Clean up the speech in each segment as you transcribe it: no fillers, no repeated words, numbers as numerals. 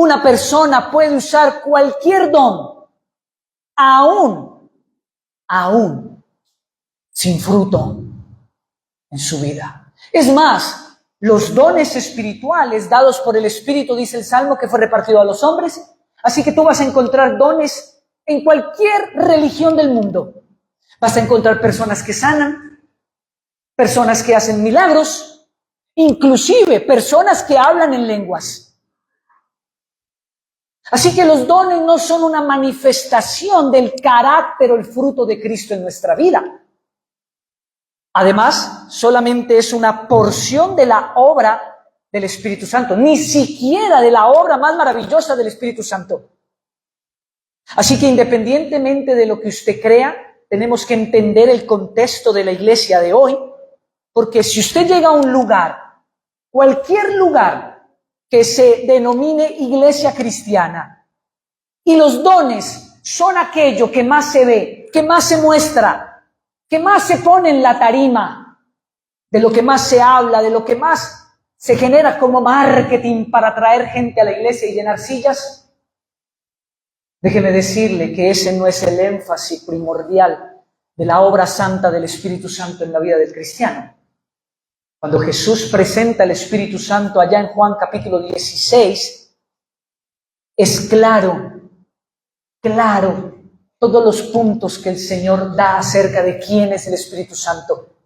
una persona puede usar cualquier don, aún sin fruto en su vida. Es más, los dones espirituales dados por el Espíritu, dice el Salmo, que fue repartido a los hombres. Así que tú vas a encontrar dones en cualquier religión del mundo. Vas a encontrar personas que sanan, personas que hacen milagros, inclusive personas que hablan en lenguas. Así que los dones no son una manifestación del carácter o el fruto de Cristo en nuestra vida. Además, solamente es una porción de la obra del Espíritu Santo, ni siquiera de la obra más maravillosa del Espíritu Santo. Así que independientemente de lo que usted crea, tenemos que entender el contexto de la iglesia de hoy, porque si usted llega a un lugar, cualquier lugar que se denomine iglesia cristiana, y los dones son aquello que más se ve, que más se muestra, que más se pone en la tarima, de lo que más se habla, de lo que más se genera como marketing para atraer gente a la iglesia y llenar sillas, déjeme decirle que ese no es el énfasis primordial de la obra santa del Espíritu Santo en la vida del cristiano. Cuando Jesús presenta el Espíritu Santo allá en Juan capítulo 16, es claro todos los puntos que el Señor da acerca de quién es el Espíritu Santo.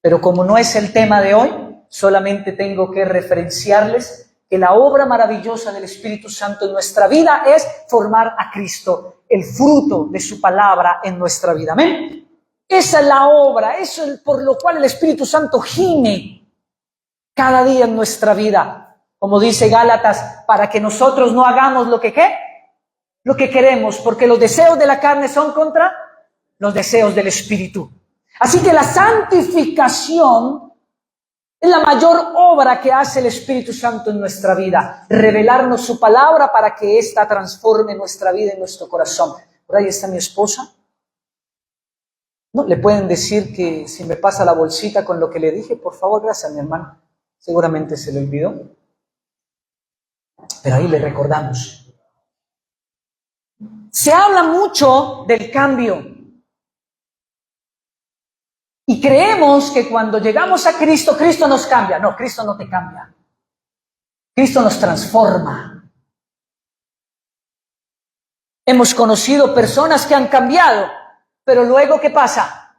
Pero como no es el tema de hoy, solamente tengo que referenciarles que la obra maravillosa del Espíritu Santo en nuestra vida es formar a Cristo, el fruto de su palabra en nuestra vida. Amén. Esa es la obra, eso es por lo cual el Espíritu Santo gime cada día en nuestra vida. Como dice Gálatas, para que nosotros no hagamos lo que ¿qué? Lo que queremos, porque los deseos de la carne son contra los deseos del Espíritu. Así que la santificación es la mayor obra que hace el Espíritu Santo en nuestra vida. Revelarnos su palabra para que ésta transforme nuestra vida y nuestro corazón. Por ahí está mi esposa. ¿No? Le pueden decir que si me pasa la bolsita con lo que le dije, por favor, gracias mi hermano. Seguramente se le olvidó. Pero ahí le recordamos. Se habla mucho del cambio. Y creemos que cuando llegamos a Cristo, Cristo nos cambia. No, Cristo no te cambia. Cristo nos transforma. Hemos conocido personas que han cambiado, pero luego, ¿qué pasa?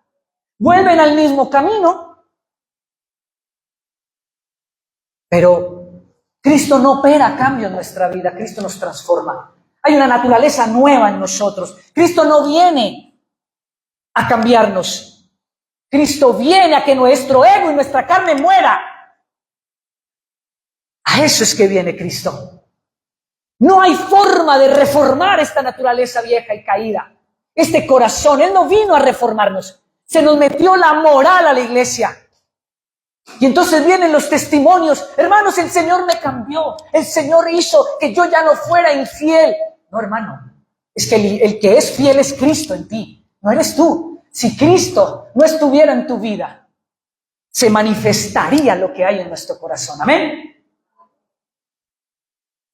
Vuelven al mismo camino. Pero Cristo no opera cambio en nuestra vida, Cristo nos transforma. Hay una naturaleza nueva en nosotros. Cristo no viene a cambiarnos. Cristo viene a que nuestro ego y nuestra carne muera. A eso es que viene Cristo. No hay forma de reformar esta naturaleza vieja y caída. Este corazón, Él no vino a reformarnos. Se nos metió la moral a la iglesia. Y entonces vienen los testimonios. Hermanos, el Señor me cambió. El Señor hizo que yo ya no fuera infiel. No, hermano. Es que el que es fiel es Cristo en ti. No eres tú. Si Cristo no estuviera en tu vida, se manifestaría lo que hay en nuestro corazón. Amén.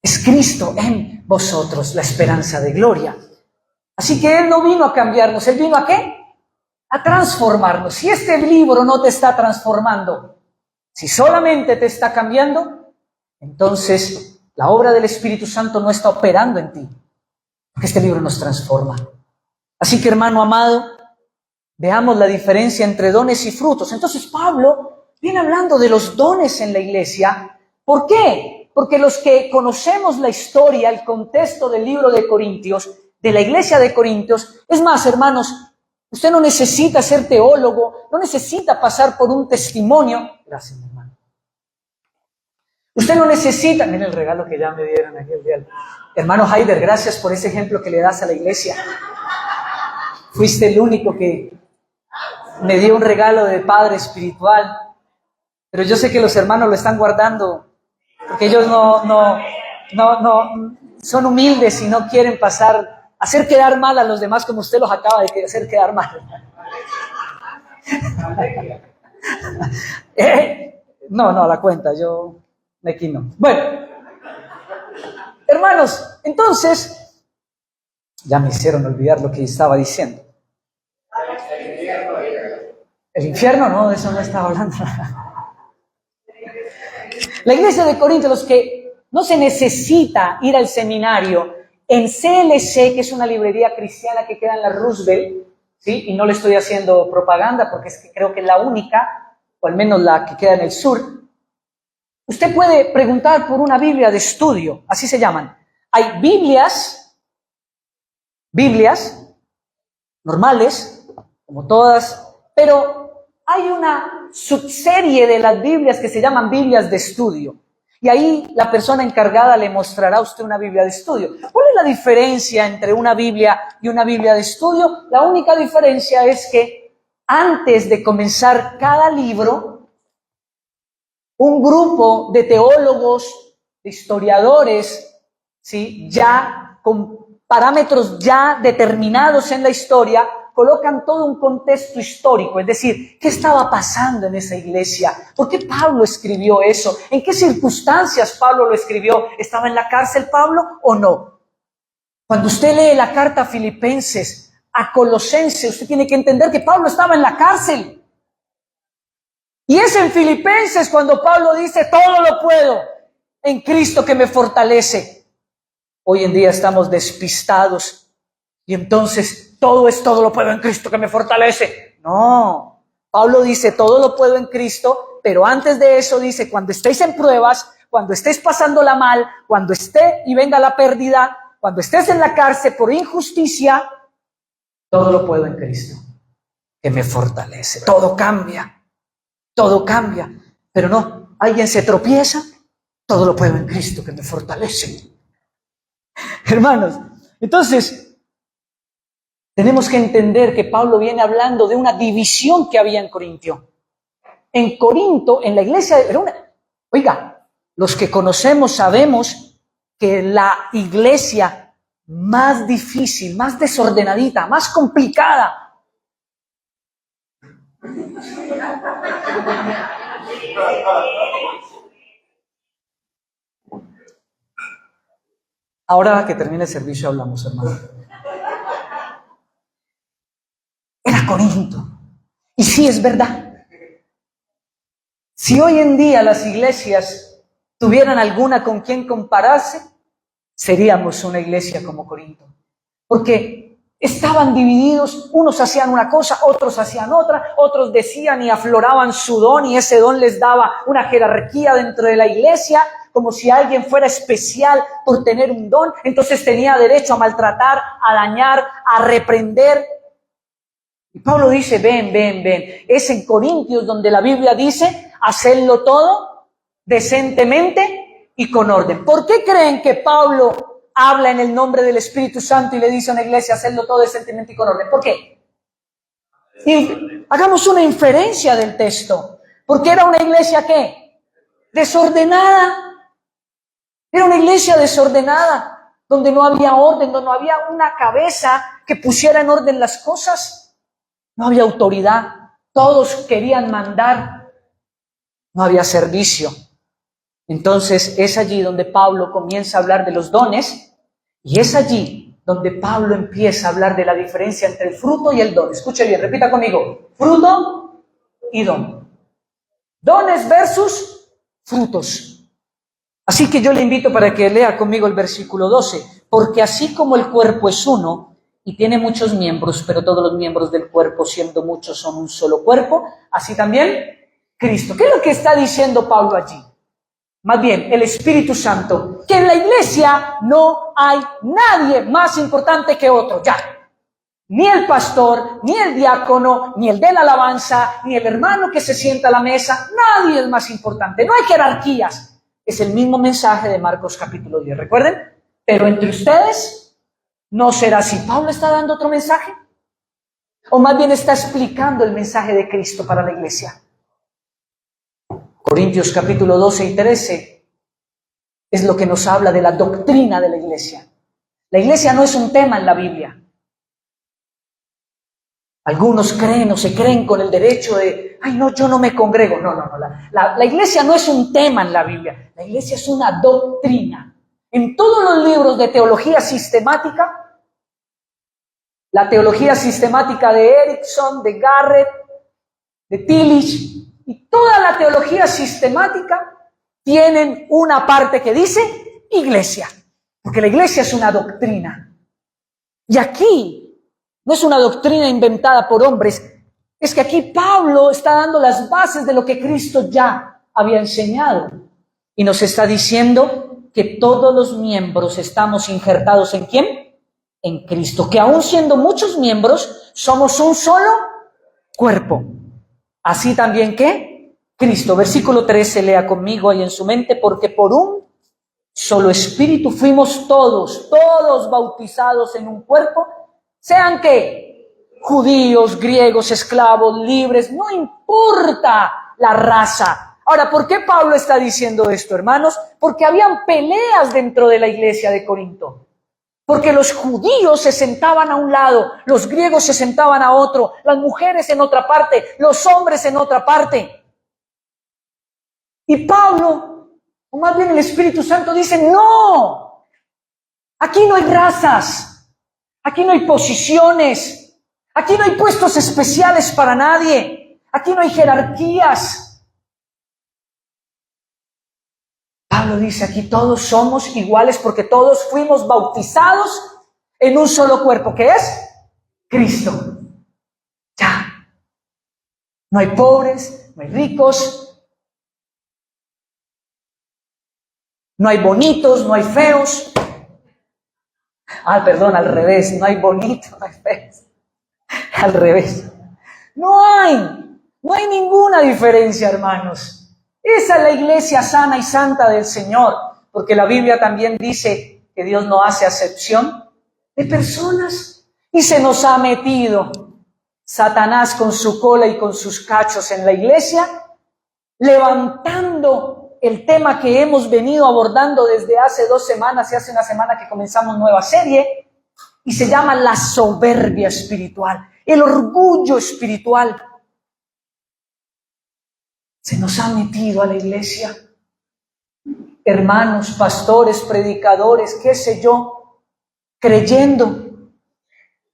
Es Cristo en vosotros, la esperanza de gloria. Así que Él no vino a cambiarnos. ¿Él vino a qué? A transformarnos. Si este libro no te está transformando, si solamente te está cambiando, entonces la obra del Espíritu Santo no está operando en ti. Porque este libro nos transforma. Así que, hermano amado, veamos la diferencia entre dones y frutos. Entonces Pablo viene hablando de los dones en la iglesia. ¿Por qué? Porque los que conocemos la historia, el contexto del libro de Corintios, de la iglesia de Corintios, es más, hermanos, usted no necesita ser teólogo, no necesita pasar por un testimonio. Gracias, mi hermano. Usted no necesita, miren el regalo que ya me dieron aquel día. Hermano Haider, gracias por ese ejemplo que le das a la iglesia. Fuiste el único que me dio un regalo de padre espiritual, pero yo sé que los hermanos lo están guardando, porque ellos no son humildes y no quieren hacer quedar mal a los demás como usted los acaba de hacer quedar mal. No, la cuenta, yo aquí no. Bueno, Hermanos, entonces, ya me hicieron olvidar lo que estaba diciendo. El infierno, no, de eso no estaba hablando. La iglesia de Corinto, los que no se necesita ir al seminario, en CLC, que es una librería cristiana que queda en la Roosevelt, ¿sí? Y no le estoy haciendo propaganda porque es que creo que es la única, o al menos la que queda en el sur. Usted puede preguntar por una Biblia de estudio, así se llaman. Hay Biblias normales, como todas, pero hay una subserie de las Biblias que se llaman Biblias de estudio. Y ahí la persona encargada le mostrará a usted una Biblia de estudio. ¿Cuál es la diferencia entre una Biblia y una Biblia de estudio? La única diferencia es que antes de comenzar cada libro, un grupo de teólogos, de historiadores, ¿sí? Ya con parámetros ya determinados en la historia, colocan todo un contexto histórico, es decir, ¿qué estaba pasando en esa iglesia? ¿Por qué Pablo escribió eso? ¿En qué circunstancias Pablo lo escribió? ¿Estaba en la cárcel Pablo o no? Cuando usted lee la carta a Filipenses, a Colosenses, usted tiene que entender que Pablo estaba en la cárcel. Y es en Filipenses cuando Pablo dice, todo lo puedo en Cristo que me fortalece. Hoy en día estamos despistados y entonces todo lo puedo en Cristo que me fortalece. No, Pablo dice todo lo puedo en Cristo, pero antes de eso dice cuando estéis en pruebas, cuando estés pasándola mal, cuando esté y venga la pérdida, cuando estés en la cárcel por injusticia, todo lo puedo en Cristo que me fortalece. Todo cambia, pero no, alguien se tropieza, todo lo puedo en Cristo que me fortalece. Hermanos, entonces tenemos que entender que Pablo viene hablando de una división que había en Corinto. En Corinto, en la iglesia, oiga, los que conocemos sabemos que la iglesia más difícil, más desordenadita, más complicada, ahora que termine el servicio hablamos, hermano. Era Corinto. Y sí, es verdad. Si hoy en día las iglesias tuvieran alguna con quien compararse, seríamos una iglesia como Corinto. Porque estaban divididos, unos hacían una cosa, otros hacían otra, otros decían y afloraban su don y ese don les daba una jerarquía dentro de la iglesia, como si alguien fuera especial por tener un don, entonces tenía derecho a maltratar, a dañar, a reprender. Y Pablo dice, ven, es en Corintios donde la Biblia dice, hacedlo todo decentemente y con orden. ¿Por qué creen que Pablo habla en el nombre del Espíritu Santo y le dice a una iglesia, hacedlo todo decentemente y con orden? ¿Por qué? Y hagamos una inferencia del texto. Porque era una iglesia, ¿qué? Desordenada. Era una iglesia desordenada, donde no había orden, donde no había una cabeza que pusiera en orden las cosas. No había autoridad, todos querían mandar, no había servicio. Entonces es allí donde Pablo comienza a hablar de los dones y es allí donde Pablo empieza a hablar de la diferencia entre el fruto y el don. Escuche bien, repita conmigo, fruto y don. Dones versus frutos. Así que yo le invito para que lea conmigo el versículo 12, porque así como el cuerpo es uno, y tiene muchos miembros, pero todos los miembros del cuerpo, siendo muchos, son un solo cuerpo, así también Cristo. ¿Qué es lo que está diciendo Pablo allí? Más bien, el Espíritu Santo, que en la iglesia no hay nadie más importante que otro, ya. Ni el pastor, ni el diácono, ni el de la alabanza, ni el hermano que se sienta a la mesa, nadie es más importante, no hay jerarquías. Es el mismo mensaje de Marcos capítulo 10, ¿recuerden? Pero entre ustedes no será así. ¿Pablo está dando otro mensaje? ¿O más bien está explicando el mensaje de Cristo para la iglesia? Corintios capítulo 12 y 13 es lo que nos habla de la doctrina de la iglesia. La iglesia no es un tema en la Biblia. Algunos creen o se creen con el derecho de, ay no, yo no me congrego. No. La iglesia no es un tema en la Biblia. La iglesia es una doctrina. en todos los libros de teología sistemática, la teología sistemática de Erickson, de Garrett, de Tillich, y toda la teología sistemática tienen una parte que dice iglesia, porque la iglesia es una doctrina. Y aquí no es una doctrina inventada por hombres, es que aquí Pablo está dando las bases de lo que Cristo ya había enseñado. Y nos está diciendo que todos los miembros estamos injertados ¿en quién? En Cristo. Que aún siendo muchos miembros, somos un solo cuerpo. Así también que Cristo. Versículo 13, lea conmigo ahí en su mente. Porque por un solo espíritu fuimos todos bautizados en un cuerpo. Sean que judíos, griegos, esclavos, libres, no importa la raza. Ahora, ¿por qué Pablo está diciendo esto, hermanos? Porque habían peleas dentro de la iglesia de Corinto. Porque los judíos se sentaban a un lado, los griegos se sentaban a otro, las mujeres en otra parte, los hombres en otra parte. Y Pablo, o más bien el Espíritu Santo, dice, no, aquí no hay razas, aquí no hay posiciones, aquí no hay puestos especiales para nadie, aquí no hay jerarquías. Pablo dice aquí todos somos iguales porque todos fuimos bautizados en un solo cuerpo, que es Cristo. Ya. No hay pobres, no hay ricos, no hay bonitos, no hay feos. Perdón, al revés, no hay bonitos, no hay feos. Al revés. No hay ninguna diferencia, hermanos. Esa es la iglesia sana y santa del Señor, porque la Biblia también dice que Dios no hace acepción de personas. Y se nos ha metido Satanás con su cola y con sus cachos en la iglesia, levantando el tema que hemos venido abordando desde hace 2 semanas y hace una semana que comenzamos nueva serie, y se llama la soberbia espiritual, el orgullo espiritual. Se nos ha metido a la iglesia, hermanos, pastores, predicadores, qué sé yo, creyendo,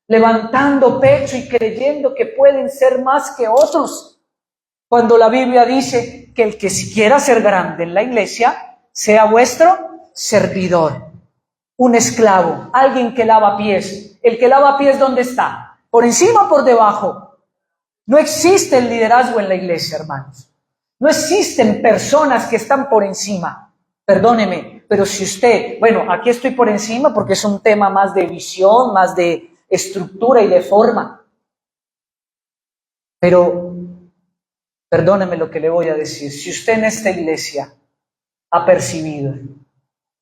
levantando pecho y creyendo que pueden ser más que otros, cuando la Biblia dice que el que quiera ser grande en la iglesia sea vuestro servidor, un esclavo, alguien que lava pies. El que lava pies, ¿dónde está? ¿Por encima o por debajo? No existe el liderazgo en la iglesia, hermanos. No existen personas que están por encima. Perdóneme, pero si usted, aquí estoy por encima porque es un tema más de visión, más de estructura y de forma. Pero, perdóneme lo que le voy a decir. Si usted en esta iglesia ha percibido,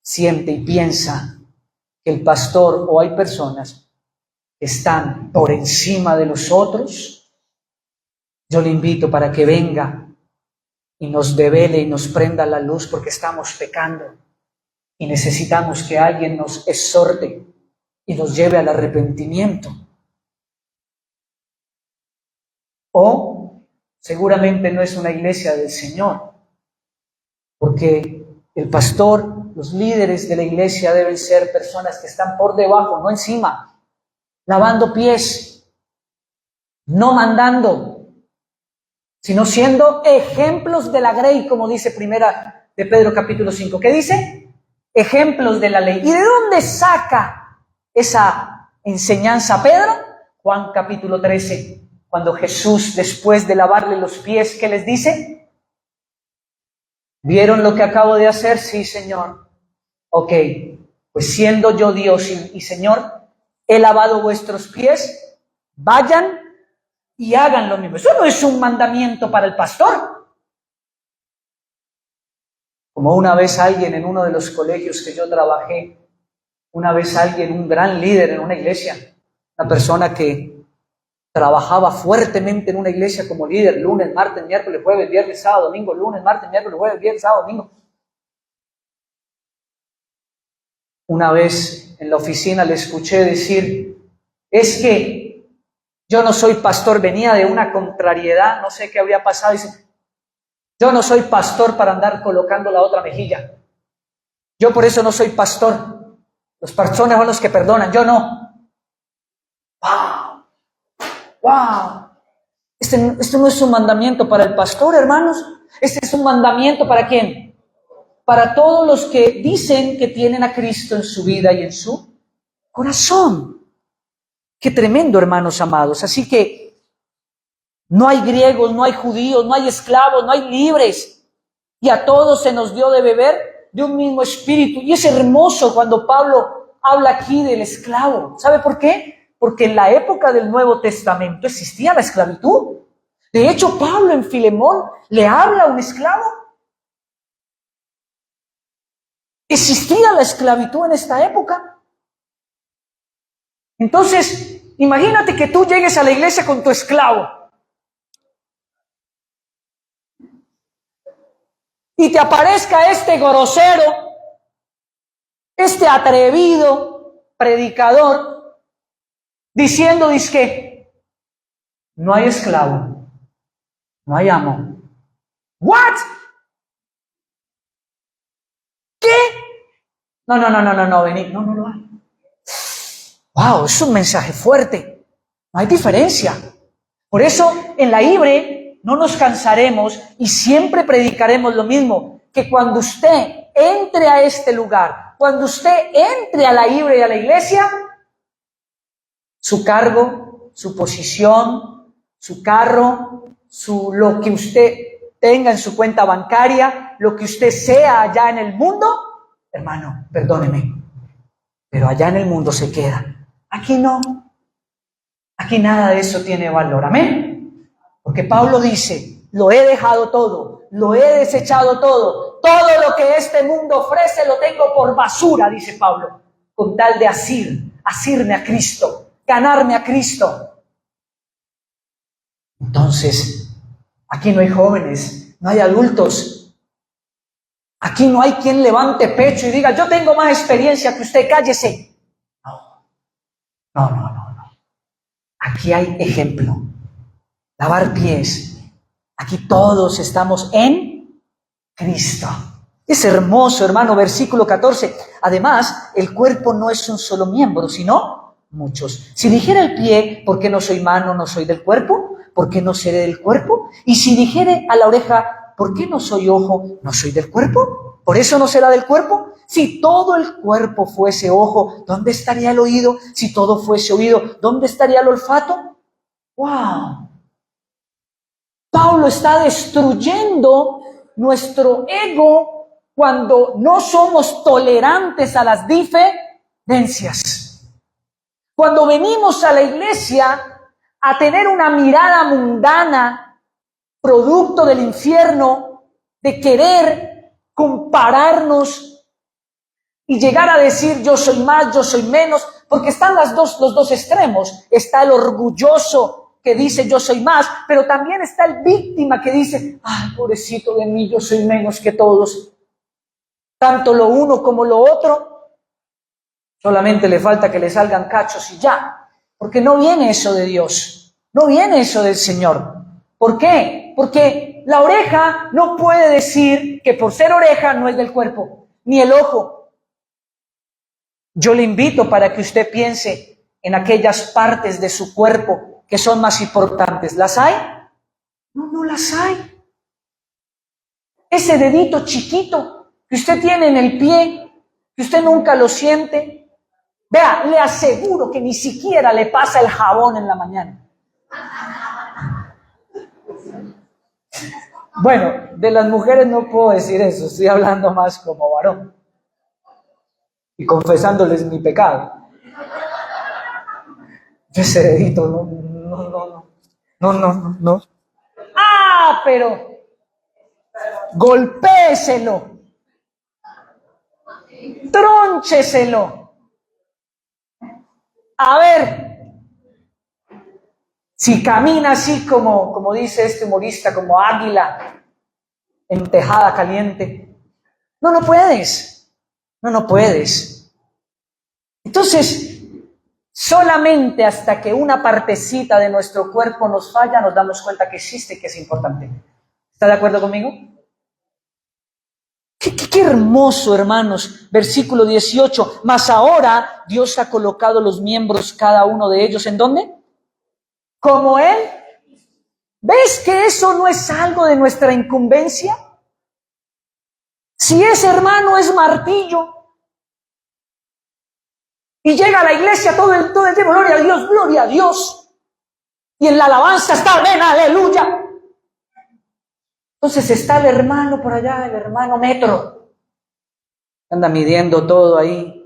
siente y piensa que el pastor o hay personas que están por encima de los otros, yo le invito para que venga y nos devele y nos prenda la luz, porque estamos pecando y necesitamos que alguien nos exhorte y nos lleve al arrepentimiento. O seguramente no es una iglesia del Señor, porque el pastor, los líderes de la iglesia deben ser personas que están por debajo, no encima, lavando pies, no mandando, sino siendo ejemplos de la grey, como dice primera de Pedro capítulo 5. ¿Qué dice? Ejemplos de la ley. ¿Y de dónde saca esa enseñanza Pedro? Juan capítulo 13, cuando Jesús, después de lavarle los pies, ¿qué les dice? ¿Vieron lo que acabo de hacer? Sí, Señor. Ok, pues siendo yo Dios y Señor, he lavado vuestros pies, vayan y hagan lo mismo. Eso no es un mandamiento para el pastor. Como una vez alguien en uno de los colegios que yo trabajé, un gran líder en una iglesia, una persona que trabajaba fuertemente en una iglesia como líder, lunes, martes, miércoles, jueves, viernes, sábado, domingo, lunes, martes, miércoles, jueves, viernes, sábado, domingo. Una vez en la oficina le escuché decir, es que yo no soy pastor, venía de una contrariedad, no sé qué había pasado, dice, yo no soy pastor para andar colocando la otra mejilla. Yo por eso no soy pastor. Los pastores son los que perdonan, yo no. ¡Wow! ¡Wow! Esto no es un mandamiento para el pastor, hermanos. Este es un mandamiento ¿para quién? Para todos los que dicen que tienen a Cristo en su vida y en su corazón. Qué tremendo, hermanos amados. Así que no hay griegos, no hay judíos, no hay esclavos, no hay libres. Y a todos se nos dio de beber de un mismo espíritu. Y es hermoso cuando Pablo habla aquí del esclavo. ¿Sabe por qué? Porque en la época del Nuevo Testamento existía la esclavitud. De hecho, Pablo en Filemón le habla a un esclavo. Existía la esclavitud en esta época. Entonces, imagínate que tú llegues a la iglesia con tu esclavo y te aparezca este grosero, este atrevido predicador, diciendo, dizque, no hay esclavo, no hay amo. ¿What? ¿Qué? No, vení, no lo hay. Wow, es un mensaje fuerte. No hay diferencia. Por eso, en la Ibre no nos cansaremos y siempre predicaremos lo mismo, que cuando usted entre a este lugar, cuando usted entre a la Ibre y a la iglesia, su cargo, su posición, su carro, lo que usted tenga en su cuenta bancaria, lo que usted sea allá en el mundo, hermano, perdóneme, pero allá en el mundo se queda. Aquí no. Aquí nada de eso tiene valor. Amén. Porque Pablo dice, lo he dejado todo, lo he desechado todo. Todo lo que este mundo ofrece lo tengo por basura, dice Pablo, con tal de asirme a Cristo, ganarme a Cristo. Entonces, aquí no hay jóvenes, no hay adultos. Aquí no hay quien levante pecho y diga, yo tengo más experiencia que usted, cállese. No. Aquí hay ejemplo. Lavar pies. Aquí todos estamos en Cristo. Es hermoso, hermano, versículo 14. Además, el cuerpo no es un solo miembro, sino muchos. Si dijera el pie, ¿por qué no soy mano, no soy del cuerpo? ¿Por qué no seré del cuerpo? Y si dijere a la oreja, ¿por qué no soy ojo, no soy del cuerpo? ¿Por eso no será del cuerpo? Si todo el cuerpo fuese ojo, ¿dónde estaría el oído? Si todo fuese oído, ¿dónde estaría el olfato? ¡Wow! Pablo está destruyendo nuestro ego cuando no somos tolerantes a las diferencias. Cuando venimos a la iglesia a tener una mirada mundana, producto del infierno, de querer compararnos y llegar a decir yo soy más, yo soy menos, porque están los dos extremos. Está el orgulloso que dice yo soy más, pero también está el víctima que dice, ay, pobrecito de mí, yo soy menos que todos. Tanto lo uno como lo otro, solamente le falta que le salgan cachos y ya, porque no viene eso de Dios, no viene eso del Señor. ¿Por qué? Porque la oreja no puede decir que por ser oreja no es del cuerpo, ni el ojo. Yo le invito para que usted piense en aquellas partes de su cuerpo que son más importantes. ¿Las hay? No las hay. Ese dedito chiquito que usted tiene en el pie, que usted nunca lo siente. Vea, le aseguro que ni siquiera le pasa el jabón en la mañana. Bueno, de las mujeres no puedo decir eso, estoy hablando más como varón. Y confesándoles mi pecado. Ese dedito, no. Ah, pero golpéeselo, tróncheselo. A ver, si camina así como dice este humorista, como águila en tejada caliente, no puedes. No puedes. Entonces, solamente hasta que una partecita de nuestro cuerpo nos falla, nos damos cuenta que existe y que es importante. ¿Está de acuerdo conmigo? ¿Qué Qué hermoso, hermanos. Versículo 18. Mas ahora Dios ha colocado los miembros, cada uno de ellos, ¿en dónde? Como Él. ¿Ves que eso no es algo de nuestra incumbencia? Si ese hermano es martillo y llega a la iglesia todo el tiempo, gloria a Dios, y en la alabanza está, ven, aleluya. Entonces está el hermano por allá, el hermano metro, anda midiendo todo ahí,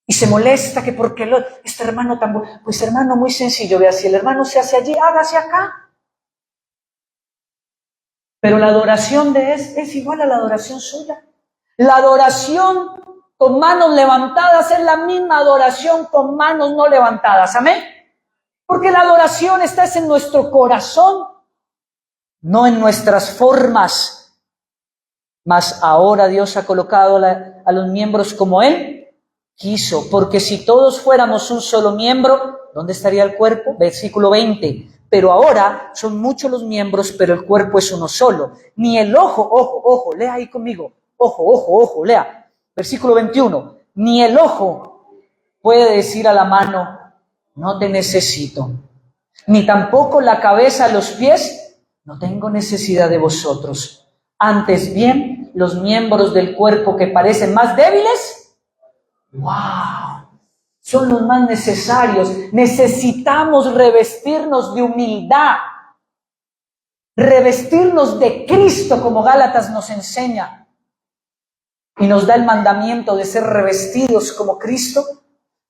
y se molesta que porque este hermano tan bueno, pues hermano, muy sencillo, vea, si el hermano se hace allí, hágase acá. Pero la adoración de es igual a la adoración suya. La adoración con manos levantadas es la misma adoración con manos no levantadas. ¿Amén? Porque la adoración está en nuestro corazón, no en nuestras formas. Mas ahora Dios ha colocado a los miembros como Él quiso. Porque si todos fuéramos un solo miembro, ¿dónde estaría el cuerpo? Versículo 20. Pero ahora son muchos los miembros, pero el cuerpo es uno solo. Ni el ojo, lea ahí conmigo. Ojo, lea. Versículo 21. Ni el ojo puede decir a la mano, no te necesito. Ni tampoco la cabeza a los pies, no tengo necesidad de vosotros. Antes bien, los miembros del cuerpo que parecen más débiles, ¡wow!, son los más necesarios. Necesitamos revestirnos de humildad, revestirnos de Cristo, como Gálatas nos enseña. Y nos da el mandamiento de ser revestidos como Cristo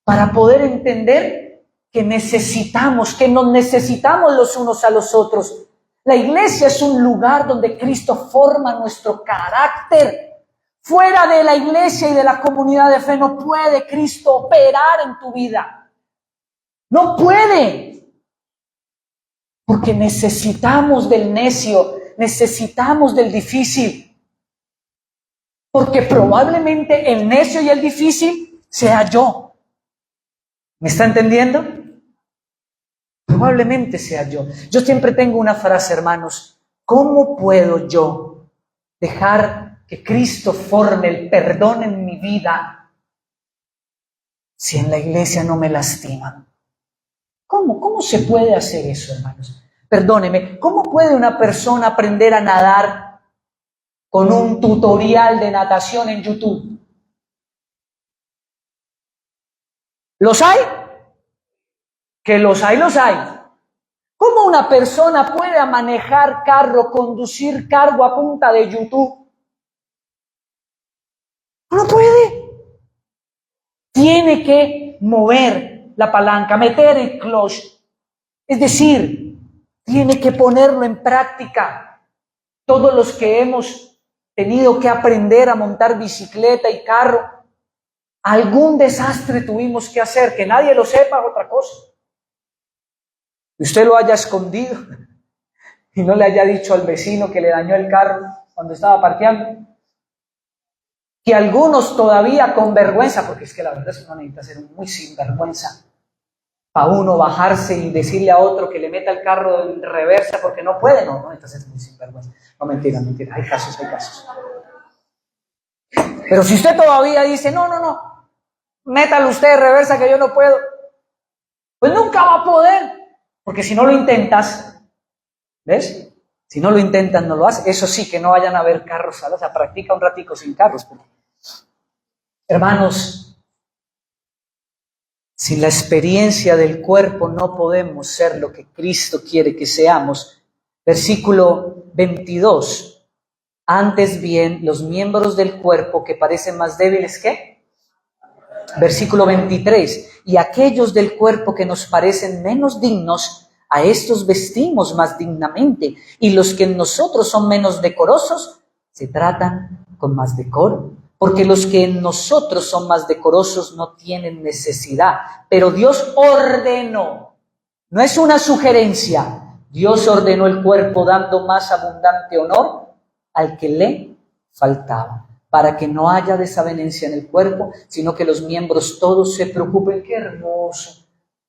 para poder entender que nos necesitamos los unos a los otros. La iglesia es un lugar donde Cristo forma nuestro carácter. Fuera de la iglesia y de la comunidad de fe no puede Cristo operar en tu vida. No puede. Porque necesitamos del necio, necesitamos del difícil. Porque probablemente el necio y el difícil sea yo. ¿Me está entendiendo? Probablemente sea yo. Yo siempre tengo una frase, hermanos. ¿Cómo puedo yo dejar que Cristo forme el perdón en mi vida si en la iglesia no me lastiman? ¿Cómo se puede hacer eso, hermanos? Perdóneme, ¿cómo puede una persona aprender a nadar con un tutorial de natación en YouTube? ¿Los hay? Que los hay. ¿Cómo una persona puede manejar carro, conducir carro a punta de YouTube? No puede. Tiene que mover la palanca, meter el clutch. Es decir, tiene que ponerlo en práctica. Todos los que hemos tenido que aprender a montar bicicleta y carro, algún desastre tuvimos que hacer, que nadie lo sepa, otra cosa. Y usted lo haya escondido y no le haya dicho al vecino que le dañó el carro cuando estaba parqueando. Que algunos todavía con vergüenza, porque es que la verdad es que uno necesita ser muy sinvergüenza para uno bajarse y decirle a otro que le meta el carro en reversa porque no puede. No necesita ser muy sinvergüenza. No, mentira, hay casos. Pero si usted todavía dice, no, métalo usted en reversa que yo no puedo, pues nunca va a poder, porque si no lo intentas, ¿ves? Si no lo intentas, no lo haces. Eso sí, que no vayan a ver carros, ¿sabes? O sea, practica un ratico sin carros. Porque... Hermanos, sin la experiencia del cuerpo no podemos ser lo que Cristo quiere que seamos. Versículo 22. Antes bien, los miembros del cuerpo que parecen más débiles, ¿qué? Versículo 23. Y aquellos del cuerpo que nos parecen menos dignos, a estos vestimos más dignamente, y los que en nosotros son menos decorosos, se tratan con más decoro. Porque los que en nosotros son más decorosos no tienen necesidad. Pero Dios ordenó, no es una sugerencia, Dios ordenó el cuerpo dando más abundante honor al que le faltaba, para que no haya desavenencia en el cuerpo, sino que los miembros todos se preocupen. ¡Qué hermoso!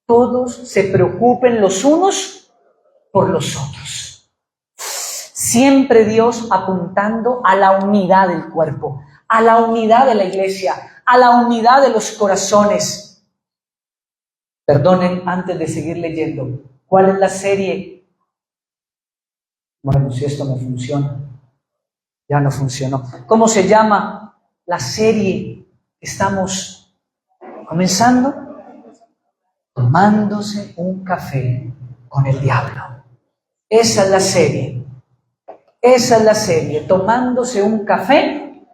Todos se preocupen los unos por los otros. Si Siempre Dios apuntando a la unidad del cuerpo, a la unidad de la iglesia, a la unidad de los corazones. Perdonen, antes de seguir leyendo, ¿cuál es la serie? Bueno, si esto no funciona, ya no funcionó. ¿Cómo se llama la serie que estamos comenzando? Tomándose un café con el diablo. Esa es la serie. Esa es la serie, tomándose un café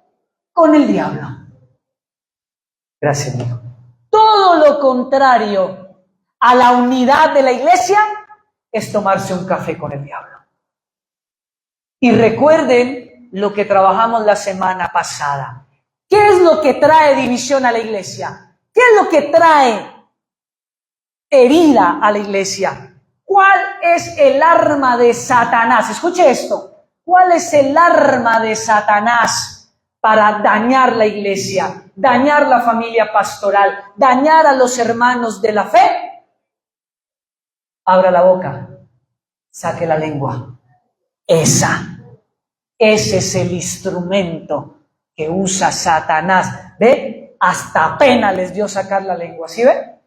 con el diablo. Gracias, amigo. Todo lo contrario a la unidad de la iglesia es tomarse un café con el diablo. Y recuerden lo que trabajamos la semana pasada. ¿Qué es lo que trae división a la iglesia? ¿Qué es lo que trae herida a la iglesia? ¿Cuál es el arma de Satanás? Escuche esto. ¿Cuál es el arma de Satanás para dañar la iglesia, dañar la familia pastoral, dañar a los hermanos de la fe? Abra la boca, saque la lengua. Ese es el instrumento que usa Satanás. ¿Ve? Hasta pena les dio sacar la lengua. ¿Sí ve?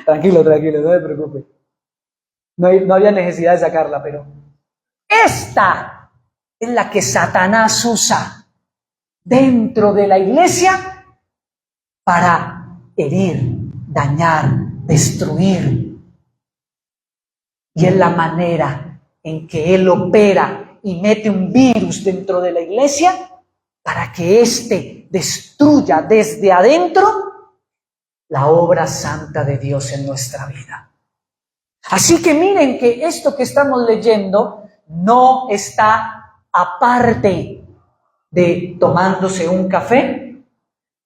Tranquilo, no me preocupe. No había necesidad de sacarla, pero esta es la que Satanás usa dentro de la iglesia para herir, dañar, destruir. Y es la manera en que él opera y mete un virus dentro de la iglesia para que éste destruya desde adentro la obra santa de Dios en nuestra vida. Así que miren que esto que estamos leyendo no está aparte de tomándose un café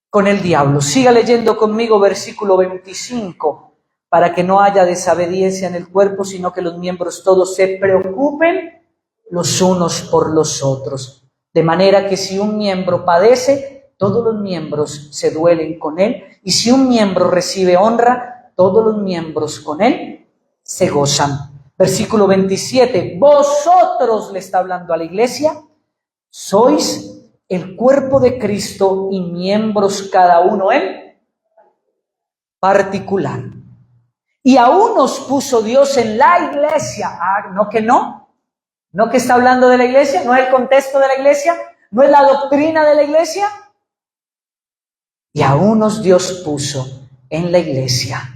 con el diablo. Siga leyendo conmigo versículo 25, para que no haya desobediencia en el cuerpo, sino que los miembros todos se preocupen los unos por los otros. De manera que si un miembro padece, todos los miembros se duelen con él, y si un miembro recibe honra, todos los miembros con él se gozan. Versículo 27, vosotros, le está hablando a la iglesia, sois el cuerpo de Cristo y miembros cada uno en particular. Y aún nos puso Dios en la iglesia. No que no que está hablando de la iglesia, no es el contexto de la iglesia, no es la doctrina de la iglesia. Y aún nos Dios puso en la iglesia.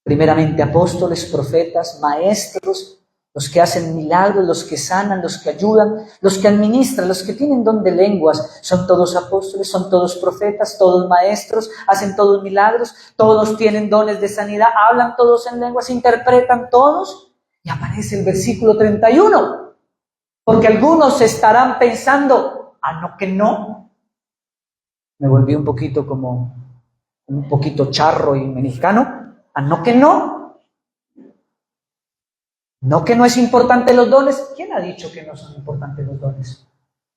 Primeramente apóstoles, profetas, maestros, los que hacen milagros, los que sanan, los que ayudan, los que administran, los que tienen don de lenguas. Son todos apóstoles, son todos profetas, todos maestros, hacen todos milagros, todos tienen dones de sanidad, hablan todos en lenguas, interpretan todos. Y aparece el versículo 31, porque algunos estarán pensando, no que no. Me volví un poquito charro y mexicano. No que no. No que no es importante los dones. ¿Quién ha dicho que no son importantes los dones?